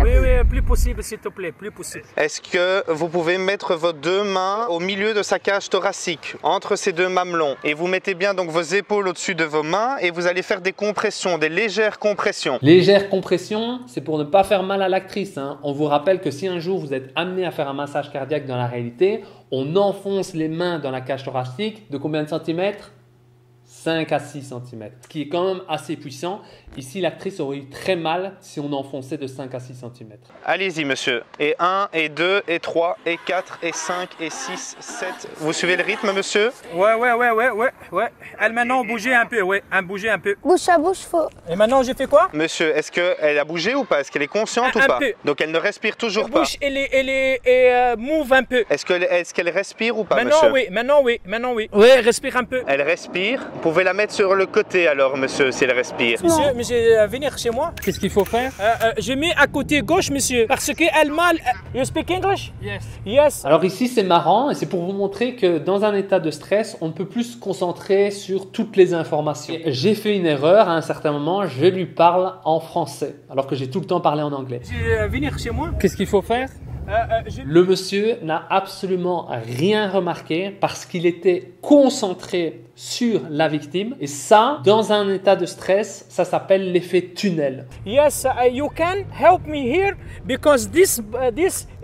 Oui, plus possible, s'il te plaît, plus possible. Est-ce que vous pouvez mettre vos deux mains au milieu de sa cage thoracique, entre ces deux mamelons, et vous mettez bien donc vos épaules au-dessus de vos mains et vous allez faire des compressions, des légères compressions. Légères compressions, c'est pour ne pas faire mal à l'actrice, hein. On vous rappelle que si un jour vous êtes amené à faire un massage cardiaque dans la réalité, on enfonce les mains dans la cage thoracique de combien de centimètres? 5 à 6 cm, ce qui est quand même assez puissant. Ici, l'actrice aurait eu très mal si on enfonçait de 5 à 6 cm. Allez-y, monsieur. Et 1, et 2, et 3, et 4, et 5, et 6, 7. Vous suivez le rythme, monsieur? Ouais. Elle maintenant bougeait un peu, bouger un peu. Bouche à bouche, faut. Et maintenant, j'ai fait quoi? Monsieur, est-ce qu'elle a bougé ou pas? Est-ce qu'elle est consciente ou pas? Peu. Donc elle ne respire toujours pas. Bouche, elle est move un peu. Est-ce qu'elle respire ou pas, maintenant, monsieur? Maintenant, oui. Oui, respire un peu. Elle respire. Vous pouvez la mettre sur le côté alors, monsieur, si elle respire. Monsieur, venir chez moi. Qu'est-ce qu'il faut faire? Je mets à côté gauche, monsieur, parce qu'elle mal. You speak English? Yes. Alors ici, c'est marrant et c'est pour vous montrer que dans un état de stress, on ne peut plus se concentrer sur toutes les informations. J'ai fait une erreur à un certain moment, je lui parle en français, alors que j'ai tout le temps parlé en anglais. Venir chez moi. Qu'est-ce qu'il faut faire? Le monsieur n'a absolument rien remarqué parce qu'il était concentré sur la victime. Et ça, dans un état de stress, ça s'appelle l'effet tunnel. Yes, you can help me here because this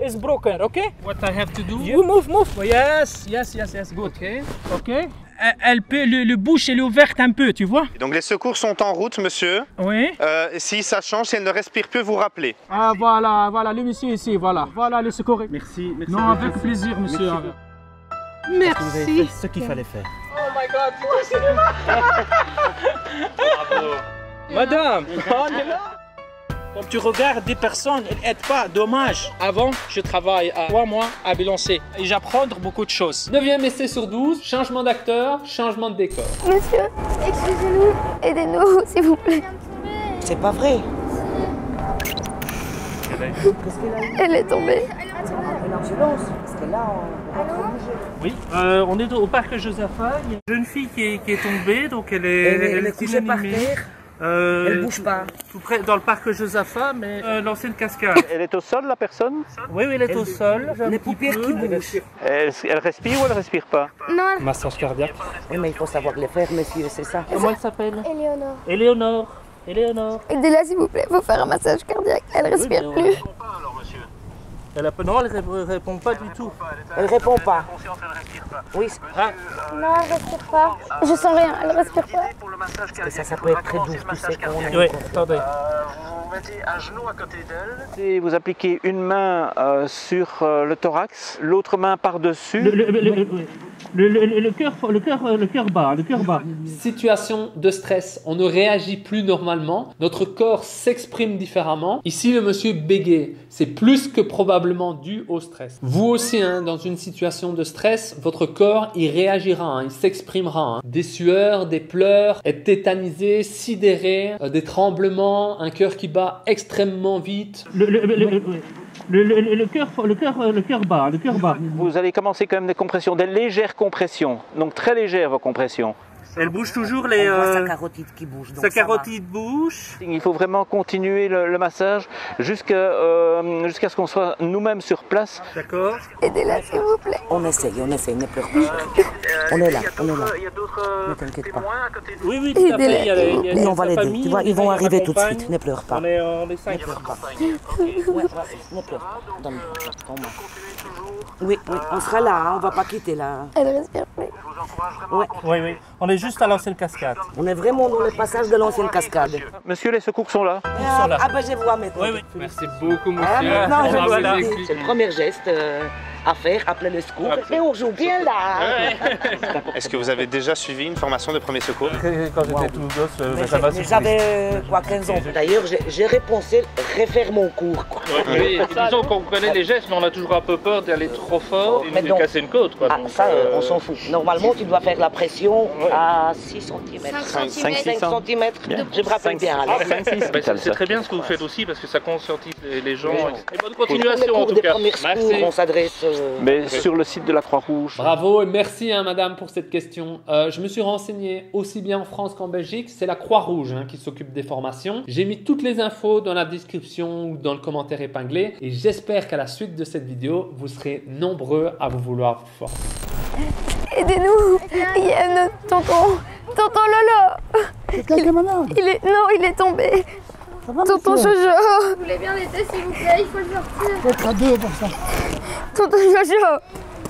is broken, okay? What I have to do? You move. Yes, good. Okay. Elle peut, le bouche elle est ouverte un peu, tu vois. Donc les secours sont en route, monsieur. Oui. Si ça change, si elle ne respire plus, vous rappelez. Ah voilà, le monsieur ici, voilà le secours. Merci. Non, avec plaisir, monsieur. Merci. Vous avez fait ce qu'il fallait faire. Oh my God, c'est du cinéma. Bravo. Madame, on est là. Quand tu regardes des personnes, elles n'aident pas, dommage. Avant, je travaille à 3 mois à Beyoncé et j'apprends beaucoup de choses. 9e essai sur 12, changement d'acteur, changement de décor. Monsieur, excusez-nous, aidez-nous, s'il vous plaît. C'est pas vrai. Elle est tombée. Parce que là, on va bouger. Oui, on est au parc Josaphat. Il y a une jeune fille qui est tombée, donc elle est couchée par terre. Elle bouge pas. Tout près dans le parc Josaphat, mais l'ancienne cascade. Elle est au sol, la personne? Oui, elle est au sol. Les paupières qui bougent. Elle respire ou elle respire pas? Non. Massage cardiaque. Oui, mais il faut savoir les faire, monsieur, c'est ça. Comment elle s'appelle? Éléonore. Éléonore. Aidez-la, s'il vous plaît, il faut faire un massage cardiaque. Elle respire plus. Non, elle ne répond pas du tout. Elle répond pas. Oui. Non, elle respire pas. Je sens rien, elle respire pas. Parce que ça peut être très doux, tu sais, quand on est... Oui, attendez. Vous mettez un genou à côté d'elle. Et vous appliquez une main sur le thorax, l'autre main par-dessus. Le cœur bas. Situation de stress, on ne réagit plus normalement, notre corps s'exprime différemment. Ici, le monsieur bégaye, c'est plus que probablement dû au stress. Vous aussi, dans une situation de stress, votre corps il réagira, il s'exprimera. Des sueurs, des pleurs, être tétanisé, sidéré, des tremblements, un cœur qui bat extrêmement vite. Le cœur bas. Vous allez commencer quand même des compressions, des légères compressions, donc très légères vos compressions. Elle bouge toujours On voit sa carotide qui bouge. Sa carotide bouge. Il faut vraiment continuer le massage jusqu'à ce qu'on soit nous-mêmes sur place. D'accord. Aidez-la, s'il vous plaît. On essaye, ne pleure pas. On est là. Ne t'inquiète pas. Oui, tout à fait. On va l'aider. Tu vois, ils vont arriver tout de suite. Ne pleure pas. On est 5. Ne pleure pas. Ne pleure pas. Donne-moi. Oui, oui, on sera là, hein, on va pas quitter là. Elle respire plus. Ouais. Oui, oui. On est juste à l'ancienne cascade. On est vraiment dans le passage de l'ancienne cascade. Monsieur, les secours sont là. Ah ben je vois maintenant. Oui, oui. Merci beaucoup, Ah, monsieur. maintenant, je Bravo, vois. les C'est le premier geste à faire, appeler le secours. Et on joue bien là. Est-ce que vous avez déjà suivi une formation de premier secours? Quand j'étais tout gosse, Mais ça va. j'avais quoi, 15 ans. D'ailleurs, j'ai repensé refaire mon cours. Quoi. Oui, disons qu'on connaît les gestes, mais on a toujours un peu peur d'aller trop fort et de donc, casser une côte. Quoi. Ah, Donc, ça, on s'en fout. Normalement, tu dois faire la pression à 6 cm. 5 cm. Je me rappelle bien. Alors. C'est très bien ce que vous faites aussi parce que ça conscientise les gens. Et bonne Pour continuation les en cours tout des cas. premiers secours, on s'adresse. Mais sur le site de la Croix-Rouge. Bravo et merci madame pour cette question. Je me suis renseigné aussi bien en France qu'en Belgique. C'est la Croix-Rouge qui s'occupe des formations. J'ai mis toutes les infos dans la description ou dans le commentaire épinglé. Et j'espère qu'à la suite de cette vidéo, vous serez nombreux à vous vouloir former. Aidez-nous. Il y a notre tonton. Tonton Lolo. Il est tombé. Tonton Jojo. Vous voulez bien l'aider s'il vous plaît, il faut le sortir. Faut être à deux pour ça. Tonton Jojo.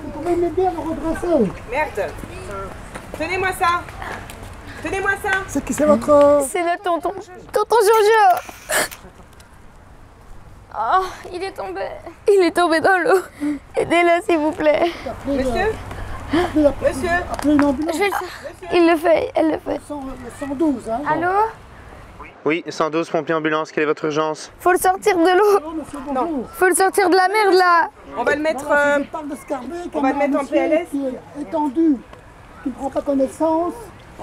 Vous pouvez m'aider à me redresser. Merde. Tenez-moi ça. Tenez-moi ça. C'est qui, c'est votre... C'est notre tonton. Tonton Jojo. Oh, il est tombé. Il est tombé dans l'eau. Aidez-le s'il vous plaît. Monsieur. Monsieur. Appelez une ambulance. Je vais le faire. Il le fait, elle le fait. 112, hein. Allô? Oui, 112, pompiers ambulance, quelle est votre urgence? Faut le sortir de l'eau. Non. Faut le sortir de la merde là. On va le mettre. On va le mettre en PLS. Qui est étendu, qui ne prend pas connaissance.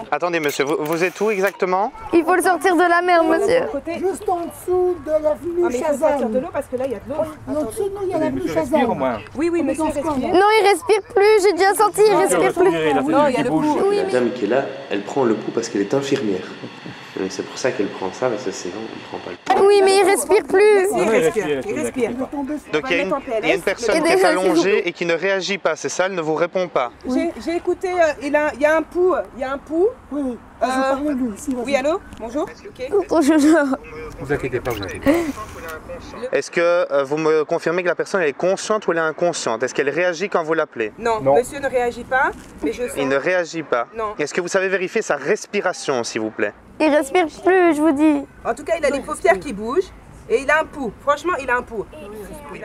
Attendez monsieur, vous êtes où exactement? Il faut le sortir de la merde monsieur. Juste en dessous de l'avenue Ah, mais il faut sortir Chazal. de l'eau parce que là il y a de l'eau. En dessous de nous, il y a l'avenue Chazal. Oui, oui, monsieur respire. Non, il respire plus. J'ai déjà senti, il respire plus. Non, il y a le pouls. Oui, La mais... dame qui est là, elle prend le pouls parce qu'elle est infirmière. Donc c'est pour ça qu'elle prend ça, parce que sinon elle ne prend pas le pouls. Oui, mais il respire plus. Il respire. Il respire. Donc il y a une personne qui est allongée et qui ne réagit pas, c'est ça, elle ne vous répond pas. J'ai écouté, il y a un pouls. Il y a un pouls. Oui, je parle de lui ici. Oui, allô? Bonjour. Ok. Tonton Jojo. Vous inquiétez pas, vous inquiétez pas. Est-ce que vous me confirmez que la personne elle est consciente ou elle est inconsciente? Est-ce qu'elle réagit quand vous l'appelez? Non, monsieur ne réagit pas, mais je sens... Il ne réagit pas. Non. Est-ce que vous savez vérifier sa respiration, s'il vous plaît? Il respire plus, je vous dis. En tout cas, il a les paupières qui bougent et il a un pouls. Franchement, il a un pouls.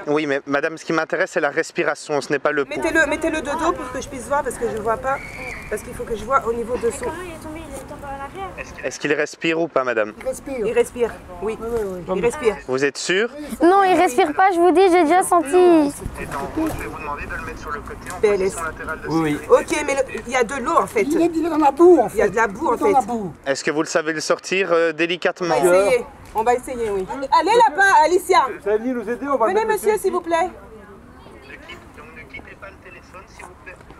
Oui, mais madame, ce qui m'intéresse, c'est la respiration, ce n'est pas le pouls. Mettez-le de dos pour que je puisse voir parce que je ne vois pas. Parce qu'il faut que je vois au niveau de son... Est-ce qu'il respire ou pas, madame? Il respire, oui. Il respire. Vous êtes sûr? Non, il respire pas, je vous dis, j'ai déjà senti. PLS. Oui. Ok, mais il y a de l'eau en fait. Il est dans la boue en fait. Il y a de la boue en fait. Est-ce que vous le savez le sortir délicatement? On va essayer. On va essayer, oui. Allez là-bas, Alicia. Vous allez venir nous aider, on va Venez monsieur, s'il vous plaît.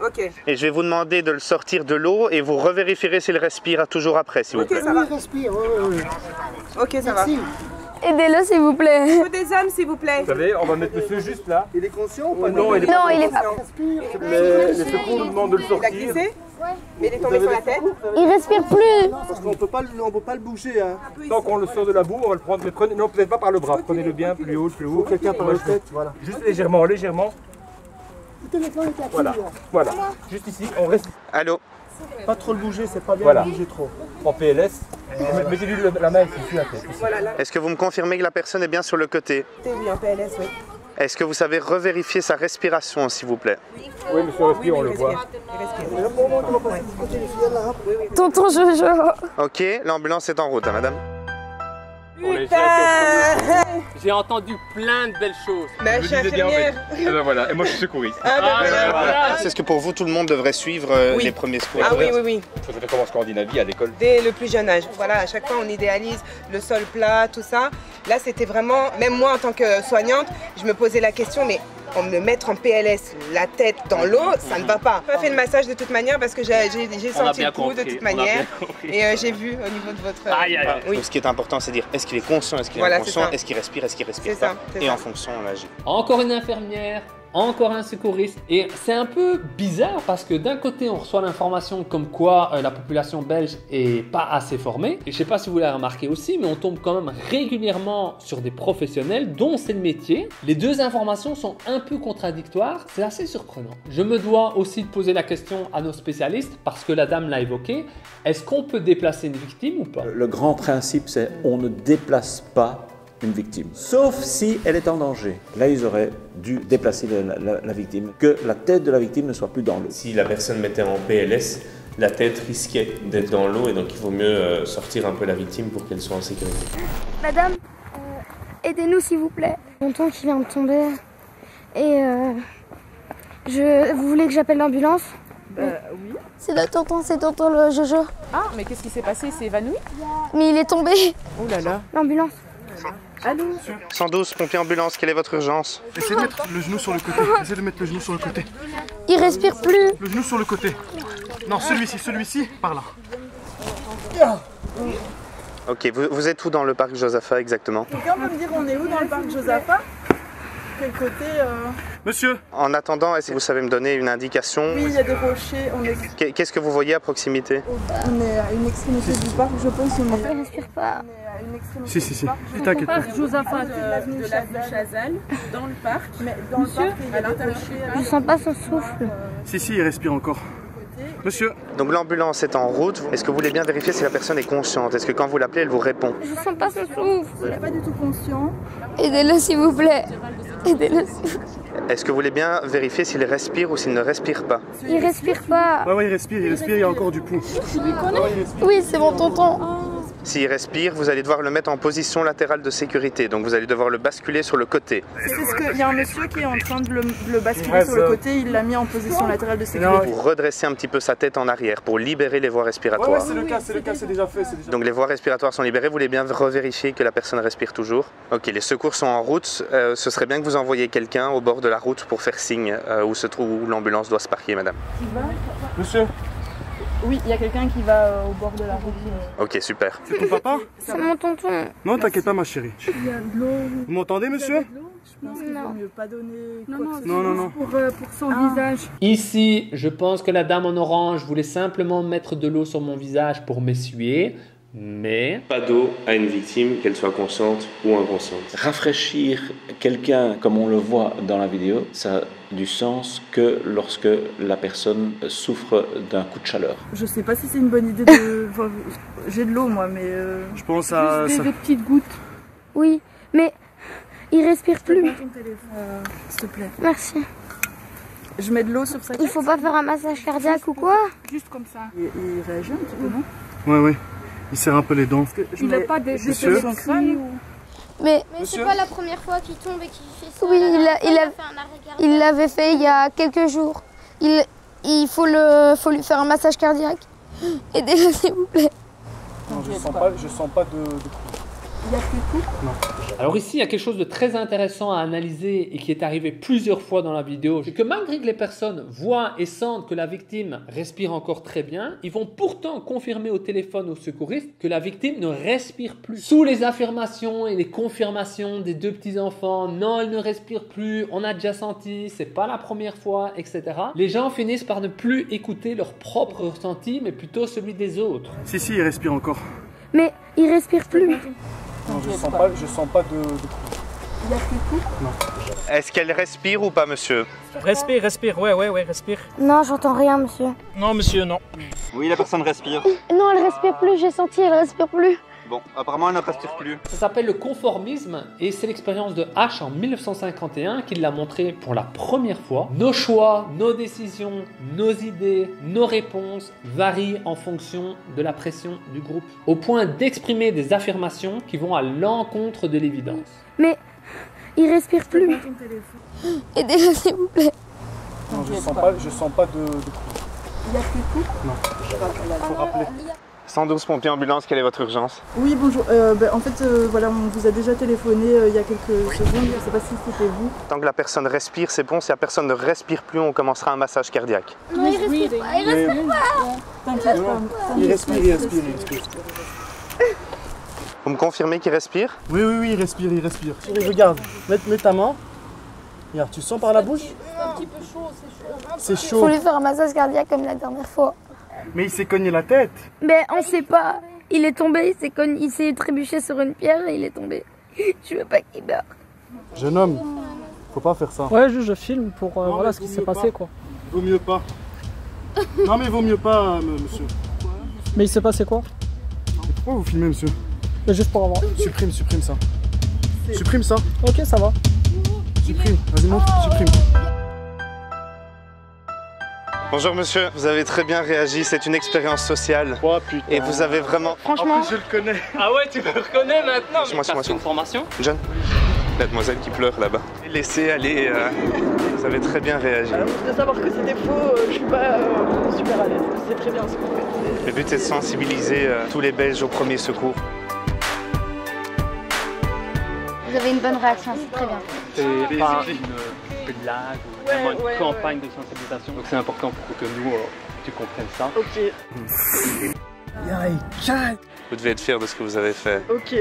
Ok. Et je vais vous demander de le sortir de l'eau et vous revérifierez s'il respire toujours après, s'il vous plaît. Ok, ça va. Il respire, oui. Ok, ça va. Aidez-le s'il vous plaît. Il faut des hommes, s'il vous plaît. Vous savez, on va mettre monsieur juste là. Il est conscient ou pas? Non, il est pas. Les secours nous demandent de le Il a sortir. glissé? Mais il est tombé sur la tête. Il respire plus. Parce qu'on peut pas le bouger. Hein. Tant qu'on le sort de la boue, on va le prendre. Mais prenez, non, peut-être pas par le bras. Prenez-le bien plus haut, plus haut. Quelqu'un par la tête, voilà. Juste légèrement, légèrement. Le téléphone est à Voilà, voilà. Juste ici, on reste. Allô? Pas trop le bouger, c'est pas bien de bouger trop. En PLS, mettez-lui la main ici, sur la tête. Ici. Voilà, là. Est-ce que vous me confirmez que la personne est bien sur le côté? Oui, en PLS, oui. Est-ce que vous savez revérifier sa respiration, s'il vous plaît? Oui, monsieur respire, on le voit. Il respire. Tonton Jojo. Ok, l'ambulance est en route, hein, madame. Putain! J'ai entendu plein de belles choses. Mais je suis infirmière. Et ben voilà, et moi je suis secouriste. Ah ben voilà. C'est ce que pour vous, tout le monde devrait suivre les premiers secours. Ah oui, oui, oui. Ça fait comme en Scandinavie à l'école. Dès le plus jeune âge. Voilà, à chaque fois on idéalise le sol plat, tout ça. Là c'était vraiment, même moi en tant que soignante, je me posais la question, mais me mettre en PLS la tête dans l'eau, ça ne va pas. J'ai pas fait le massage de toute manière parce que j'ai senti le pouls de toute manière. Et j'ai vu au niveau de votre... Donc, ce qui est important, c'est de dire est-ce qu'il est conscient, est-ce qu'il est inconscient, est-ce qu'il respire pas. Et en fonction, on agit. Encore une infirmière encore un secouriste. Et c'est un peu bizarre parce que d'un côté, on reçoit l'information comme quoi la population belge est pas assez formée. Et je sais pas si vous l'avez remarqué aussi, mais on tombe quand même régulièrement sur des professionnels dont c'est le métier. Les deux informations sont un peu contradictoires, c'est assez surprenant. Je me dois aussi de poser la question à nos spécialistes parce que la dame l'a évoqué. Est-ce qu'on peut déplacer une victime ou pas? Le grand principe, c'est on ne déplace pas une victime, sauf si elle est en danger. Là, ils auraient dû déplacer la victime, que la tête de la victime ne soit plus dans l'eau. Si la personne mettait en PLS, la tête risquait d'être dans l'eau et donc il vaut mieux sortir un peu la victime pour qu'elle soit en sécurité. Madame, aidez-nous s'il vous plaît. Mon tonton qui vient de tomber et vous voulez que j'appelle l'ambulance? Oui. C'est tonton le Jojo. Ah, mais qu'est-ce qui s'est passé? Il s'est évanoui? Mais il est tombé. Oh là là. L'ambulance. Allô? 112, pompier ambulance, quelle est votre urgence? Essayez de mettre le genou sur le côté. Essayez de mettre le genou sur le côté. Il respire plus. Le genou sur le côté. Non, celui-ci, par là. Ok, vous êtes où dans le parc Josaphat exactement? Quelqu'un peut me dire on est où dans le parc Josaphat? Quel côté Monsieur. En attendant, est-ce que vous savez me donner une indication? Oui, il y a des rochers. Qu'est-ce que vous voyez à proximité? On est à une extrémité du parc, je pense. On ne respire pas. Si. T'inquiète pas. Parc Josaphat de l'avenue Chazal, dans le parc. Mais dans le parc, à l'intérieur. Je sens pas son souffle. Si, il respire encore. Monsieur. Donc l'ambulance est en route. Est-ce que vous voulez bien vérifier si la personne est consciente? Est-ce que quand vous l'appelez, elle vous répond? Je sens pas son souffle. Il n'est pas du tout conscient. Aidez-le s'il vous plaît. Aidez-le s'il vous plaît. Est-ce que vous voulez bien vérifier s'il respire ou s'il ne respire pas? Il respire pas. Ouais, il respire, il y a encore du pouls. Tu lui connais? Oui, c'est mon tonton. S'il respire, vous allez devoir le mettre en position latérale de sécurité. Donc vous allez devoir le basculer sur le côté. Il y a un monsieur qui est en train de le basculer sur le côté. Il l'a mis en position latérale de sécurité. Vous redressez un petit peu sa tête en arrière pour libérer les voies respiratoires. Ouais, c'est le cas, c'est déjà fait. Donc les voies respiratoires sont libérées. Vous voulez bien revérifier que la personne respire toujours? Ok, les secours sont en route. Ce serait bien que vous envoyiez quelqu'un au bord de la route pour faire signe où l'ambulance doit se parquer, madame. Monsieur. Oui, il y a quelqu'un qui va au bord de la route. Ok, super. C'est ton papa? C'est mon tonton. Non, t'inquiète pas, ma chérie. Il y a de l'eau. Vous m'entendez, monsieur? Je pense qu'il vaut mieux pas donner Non. Pour son visage. Ici, je pense que la dame en orange voulait simplement mettre de l'eau sur mon visage pour m'essuyer. Mais pas d'eau à une victime, qu'elle soit consciente ou inconsciente. Rafraîchir quelqu'un, comme on le voit dans la vidéo, ça a du sens que lorsque la personne souffre d'un coup de chaleur. Je sais pas si c'est une bonne idée de... Enfin, j'ai de l'eau moi, mais... Je pense à... Juste des petites gouttes. Oui, mais il respire plus. S'il te plaît. Merci. Je mets de l'eau sur sa tête. Il faut pas faire un massage cardiaque ou quoi? Juste comme ça. Il réagit un petit peu, non? Ouais. Il serre un peu les dents. Il n'a pas des crâne ou... Mais c'est pas la première fois qu'il tombe et qu'il fait ça. Oui, il l'avait fait il y a quelques jours. Il faut lui faire un massage cardiaque. Aidez-le s'il vous plaît. Non, je sens pas de... Il y a plus de coups? Non. Alors ici, il y a quelque chose de très intéressant à analyser et qui est arrivé plusieurs fois dans la vidéo. C'est que malgré que les personnes voient et sentent que la victime respire encore très bien, ils vont pourtant confirmer au téléphone aux secouristes que la victime ne respire plus. Sous les affirmations et les confirmations des deux petits-enfants, non, elle ne respire plus, on a déjà senti, c'est pas la première fois, etc. Les gens finissent par ne plus écouter leur propre ressenti, mais plutôt celui des autres. Si, il respire encore. Mais il respire plus. Non, je sens pas de... Il y a plus de coups? Non. Est-ce qu'elle respire ou pas, monsieur? Respire, ouais, respire. Non, j'entends rien, monsieur. Non, monsieur, non. Oui, la personne respire. Non, elle respire plus, j'ai senti, elle respire plus. Bon, apparemment elle ne respire plus. Ça s'appelle le conformisme et c'est l'expérience de H en 1951 qui l'a montré pour la première fois. Nos choix, nos décisions, nos idées, nos réponses varient en fonction de la pression du groupe, au point d'exprimer des affirmations qui vont à l'encontre de l'évidence. Mais il respire plus. Aidez-le s'il vous plaît. Non, je sens pas de... Il y a plus de coups? Non. Faut rappeler. 112 pompiers ambulance, quelle est votre urgence? Oui, bonjour. En fait, voilà, on vous a déjà téléphoné il y a quelques secondes. Je ne sais pas si c'était vous. Tant que la personne respire, c'est bon. Si la personne ne respire plus, on commencera un massage cardiaque. Non, il respire pas. Il respire pas. T'inquiète pas. Il respire. Vous me confirmez qu'il respire? Oui, il respire. Chérie, regarde. Mets ta main. Regarde, tu sens par la bouche? C'est un petit peu chaud, c'est chaud. C'est chaud. Faut lui faire un massage cardiaque comme la dernière fois. Mais il s'est cogné la tête. Mais on sait pas. Il est tombé, il s'est trébuché sur une pierre et il est tombé. Je veux pas qu'il meure. Jeune homme, faut pas faire ça. Ouais, je filme pour voilà ce qui s'est passé quoi. Vaut mieux pas. Non mais vaut mieux pas, monsieur. Mais il s'est passé quoi? Pourquoi vous filmez, monsieur? Mais juste pour avoir. Supprime ça. Supprime ça. Ok, ça va. Supprime, vas-y montre, supprime. Bonjour monsieur, vous avez très bien réagi, c'est une expérience sociale. Oh, putain. Et vous avez vraiment... Franchement... En plus, je le connais. Ah ouais, tu me reconnais maintenant. Moi, T'as une formation? John, la demoiselle qui pleure là-bas. Laissez aller, vous avez très bien réagi. De savoir que c'était faux, je suis pas super à l'aise. C'est très bien ce qu'on fait. Le but est de sensibiliser tous les Belges au premier secours. Vous avez une bonne réaction, c'est très bien. C'est pas une blague ou vraiment une campagne de sensibilisation. Donc c'est important pour que nous, tu comprennes ça. Ok. Vous devez être fiers de ce que vous avez fait. Ok.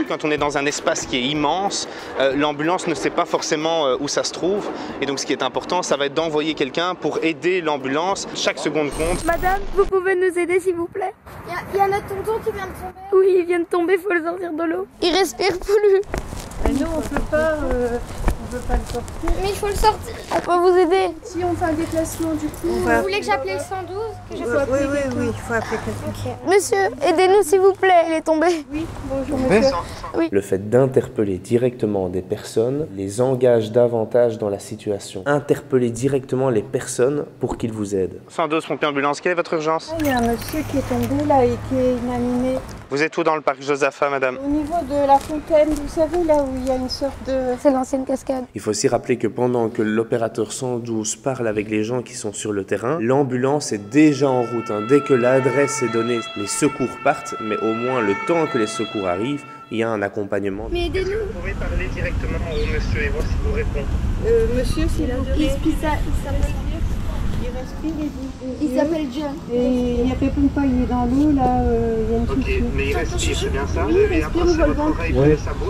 Quand on est dans un espace qui est immense, l'ambulance ne sait pas forcément où ça se trouve. Et donc ce qui est important, ça va être d'envoyer quelqu'un pour aider l'ambulance. Chaque seconde compte. Madame, vous pouvez nous aider s'il vous plaît? Il y a notre tonton qui vient de tomber. Oui, il vient de tomber, faut le sortir de l'eau. Il respire plus. Mais nous, on peut pas le sortir. Mais il faut le sortir. On peut vous aider. Si on fait un déplacement du coup... Vous voulez que j'appelle le 112? Oui, il faut appeler quelqu'un. Monsieur, aidez-nous s'il vous plaît, il est tombé. Oui, bonjour monsieur. Oui. Le fait d'interpeller directement des personnes les engage davantage dans la situation. Interpellez directement les personnes pour qu'ils vous aident. 112, pompier ambulance, quelle est votre urgence? Il y a un monsieur qui est tombé là et qui est inanimé. Vous êtes où dans le parc Josaphat, madame? Au niveau de la fontaine, vous savez, là où il y a une sorte de... C'est l'ancienne cascade. Il faut aussi rappeler que pendant que l'opérateur 112 parle avec les gens qui sont sur le terrain, l'ambulance est déjà en route. Dès que l'adresse est donnée, les secours partent, mais au moins le temps que les secours arrivent, il y a un accompagnement. Mais aidez-nous. Vous pouvez parler directement au monsieur et voir s'il vous répond. Monsieur, s'il vous plaît. Il s'appelle John. Et il n'y a quelqu'un pas, il est dans l'eau, là, il y a une Ok, mais il respire, c'est bien ça? Oui, il respire, on voit le ventre.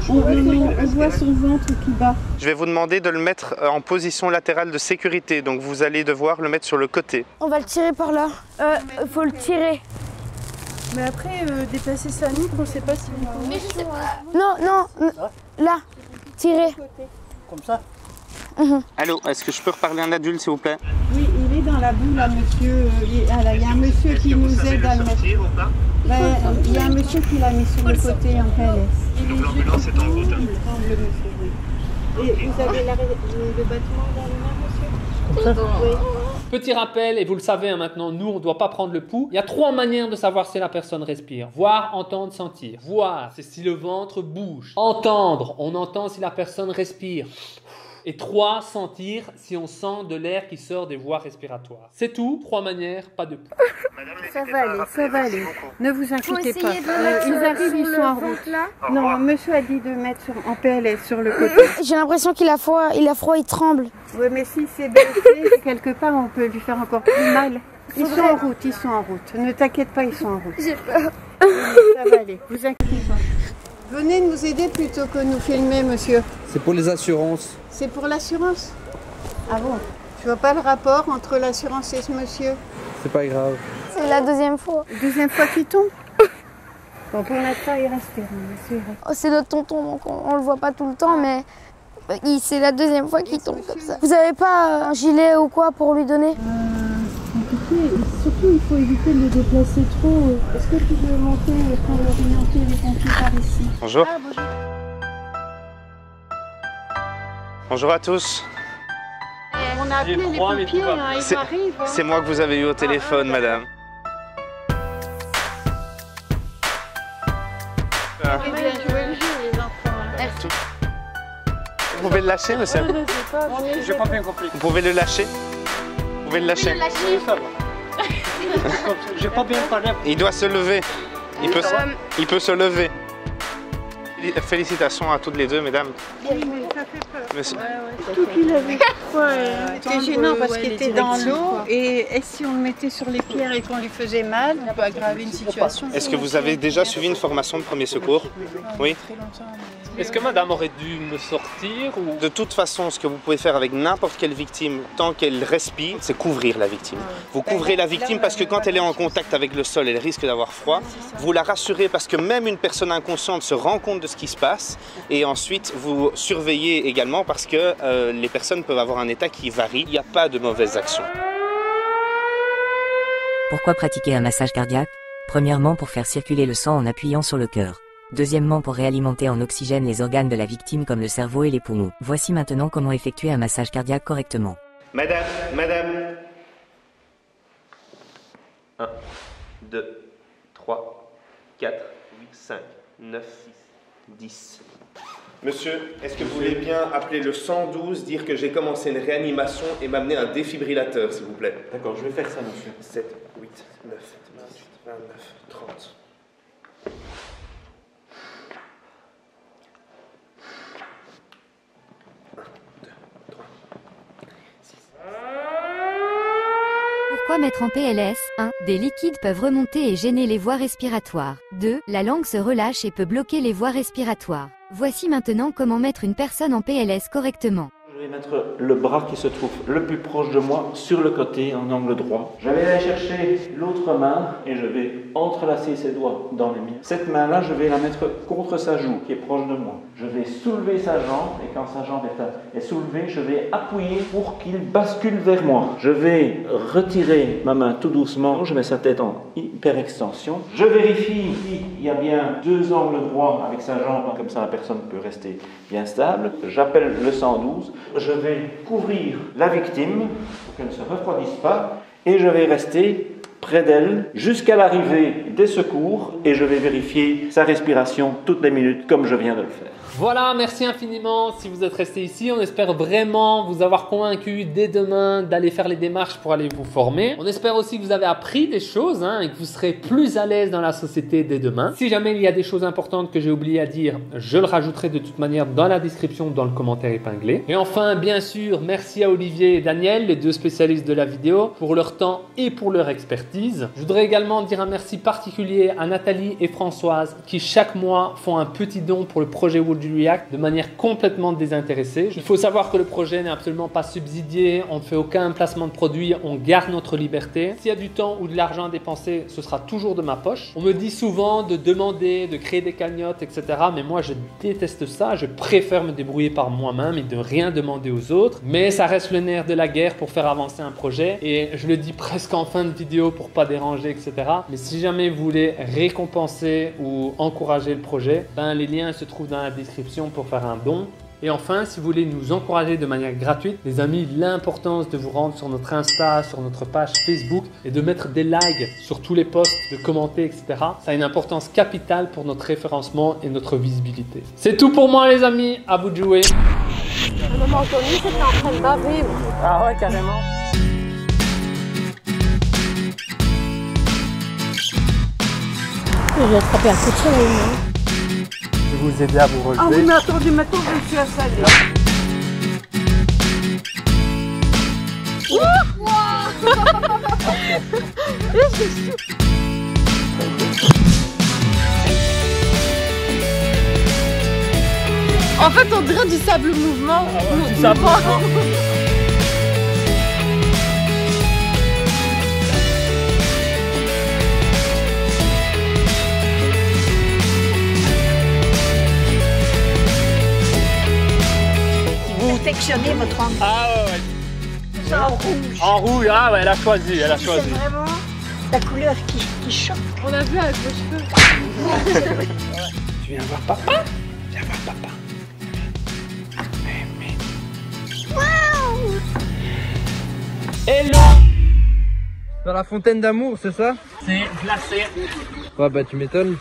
On voit son ventre qui bat. Je vais vous demander de le mettre en position latérale de sécurité, donc vous allez devoir le mettre sur le côté. On va le tirer par là. Faut le tirer. Mais après, déplacer sa nuque, on ne sait pas si vous pouvez. Mais je sais pas. Non, là, tirer. Comme ça? Allô, est-ce que je peux reparler à un adulte, s'il vous plaît? Oui, il est dans la boue, là, monsieur. Il y a un monsieur qui nous aide à le mettre. Il y a un monsieur qui l'a mis sur le côté en PLS. Donc l'ambulance est en route. Il tremble, monsieur, oui. Et vous avez le bâtiment dans les mains, monsieur? Oui. Petit rappel, et vous le savez maintenant, nous on ne doit pas prendre le pouls. Il y a 3 manières de savoir si la personne respire. Voir, entendre, sentir. Voir, c'est si le ventre bouge. Entendre, on entend si la personne respire. Et 3, sentir si on sent de l'air qui sort des voies respiratoires. C'est tout, 3 manières, pas de pouls. Ça va aller. Ne vous inquiétez pas. Ils arrivent, ils sont en route. Là. Non, monsieur a dit de mettre en PLS sur le côté. J'ai l'impression qu'il a froid, il tremble. Oui, mais si c'est blessé, quelque part, on peut lui faire encore plus mal. Ils sont en route. Ne t'inquiète pas, ils sont en route. J'ai peur. Ça va aller, vous inquiétez pas. Venez nous aider plutôt que nous filmer, monsieur. C'est pour les assurances. C'est pour l'assurance? Ah bon? Tu vois pas le rapport entre l'assurance et ce monsieur? C'est pas grave. C'est la deuxième fois. Deuxième fois qu'il tombe? Bon, pour l'instant, il respire, monsieur. Oh, c'est notre tonton, donc on le voit pas tout le temps, mais c'est la deuxième fois qu'il tombe comme ça. Vous avez pas un gilet ou quoi pour lui donner? Compliqué. Surtout, il faut éviter de le déplacer trop. Est-ce que tu peux monter pour orienter les pompiers par ici? Bonjour. Ah, bonjour. Bonjour à tous. On a appelé les pompiers, ils arrivent. C'est moi que vous avez eu au téléphone, madame. Merci. Vous pouvez le lâcher, monsieur? J'ai pas bien compris. Vous pouvez le lâcher? Vous pouvez le lâcher? J'ai pas bien parlé. Il doit se lever. Il peut se lever. Félicitations à toutes les deux, mesdames. Oui, mais ça fait peur. Monsieur. Tout qu'il avait. C'était gênant parce qu'il était dans l'eau et si on le mettait sur les pierres et qu'on lui faisait mal, on peut aggraver une situation. Est-ce que vous avez déjà suivi une formation de premier secours? Oui. Est-ce que madame aurait dû me sortir ou... De toute façon, ce que vous pouvez faire avec n'importe quelle victime, tant qu'elle respire, c'est couvrir la victime. Vous couvrez la victime parce que quand elle est en contact avec le sol, elle risque d'avoir froid. Vous la rassurez parce que même une personne inconsciente se rend compte de ce qui se passe. Et ensuite, vous surveillez également parce que les personnes peuvent avoir un état qui varie. Il n'y a pas de mauvaises actions. Pourquoi pratiquer un massage cardiaque? Premièrement, pour faire circuler le sang en appuyant sur le cœur. Deuxièmement, pour réalimenter en oxygène les organes de la victime comme le cerveau et les poumons. Voici maintenant comment effectuer un massage cardiaque correctement. Madame. 1, 2, 3, 4, 5, 9, 10. Monsieur, est-ce que vous voulez bien appeler le 112, dire que j'ai commencé une réanimation et m'amener un défibrillateur, s'il vous plaît? D'accord, je vais faire ça, monsieur. 7, 8, 9, 18, 29, 30. Pourquoi mettre en PLS? 1. Des liquides peuvent remonter et gêner les voies respiratoires. 2. La langue se relâche et peut bloquer les voies respiratoires. Voici maintenant comment mettre une personne en PLS correctement. Je vais mettre le bras qui se trouve le plus proche de moi sur le côté en angle droit. Je vais aller chercher l'autre main et je vais entrelacer ses doigts dans les miens. Cette main-là, je vais la mettre contre sa joue qui est proche de moi. Je vais soulever sa jambe et quand sa jambe est soulevée, je vais appuyer pour qu'il bascule vers moi. Je vais retirer ma main tout doucement. Je mets sa tête en hyper-extension. Je vérifie s'il y a bien deux angles droits avec sa jambe. Comme ça, la personne peut rester bien stable. J'appelle le 112. Je vais couvrir la victime pour qu'elle ne se refroidisse pas et je vais rester près d'elle jusqu'à l'arrivée des secours et je vais vérifier sa respiration toutes les minutes comme je viens de le faire. Voilà, merci infiniment si vous êtes resté ici. On espère vraiment vous avoir convaincu dès demain d'aller faire les démarches pour aller vous former. On espère aussi que vous avez appris des choses et que vous serez plus à l'aise dans la société dès demain. Si jamais il y a des choses importantes que j'ai oublié à dire, je le rajouterai de toute manière dans la description, dans le commentaire épinglé. Et enfin, bien sûr, merci à Olivier et Daniel, les deux spécialistes de la vidéo, pour leur temps et pour leur expertise. Je voudrais également dire un merci particulier à Nathalie et Françoise qui chaque mois font un petit don pour le projet Would You React de manière complètement désintéressée. Il faut savoir que le projet n'est absolument pas subsidié, on ne fait aucun placement de produit, on garde notre liberté. S'il y a du temps ou de l'argent à dépenser, ce sera toujours de ma poche. On me dit souvent de demander, de créer des cagnottes, etc. Mais moi, je déteste ça. Je préfère me débrouiller par moi-même et de rien demander aux autres. Mais ça reste le nerf de la guerre pour faire avancer un projet. Et je le dis presque en fin de vidéo pour pas déranger, etc. Mais si jamais vous voulez récompenser ou encourager le projet, les liens se trouvent dans la description pour faire un don. Et enfin, si vous voulez nous encourager de manière gratuite, les amis, l'importance de vous rendre sur notre Insta, sur notre page Facebook et de mettre des likes sur tous les posts, de commenter, etc. Ça a une importance capitale pour notre référencement et notre visibilité. C'est tout pour moi les amis, à vous de jouer. Maman Anthony, c'était en train de baver. Ah ouais, carrément. Je vais attraper un coup de soleil. Je vais vous aider à vous relever. Ah oui, mais attendez, maintenant je suis assalée. En fait, on dirait du sable mouvement. Ah ouais, du sable mouvement. Perfectionnez votre angle. Ah ouais. C'est en rouge. En rouge, ah ouais, elle a choisi, elle a choisi. C'est vraiment la couleur qui choque. On a vu avec vos cheveux. Tu viens voir papa? Viens voir papa. Waouh! Hello! Dans la fontaine d'amour, c'est ça? C'est glacé. Ouais, bah tu m'étonnes.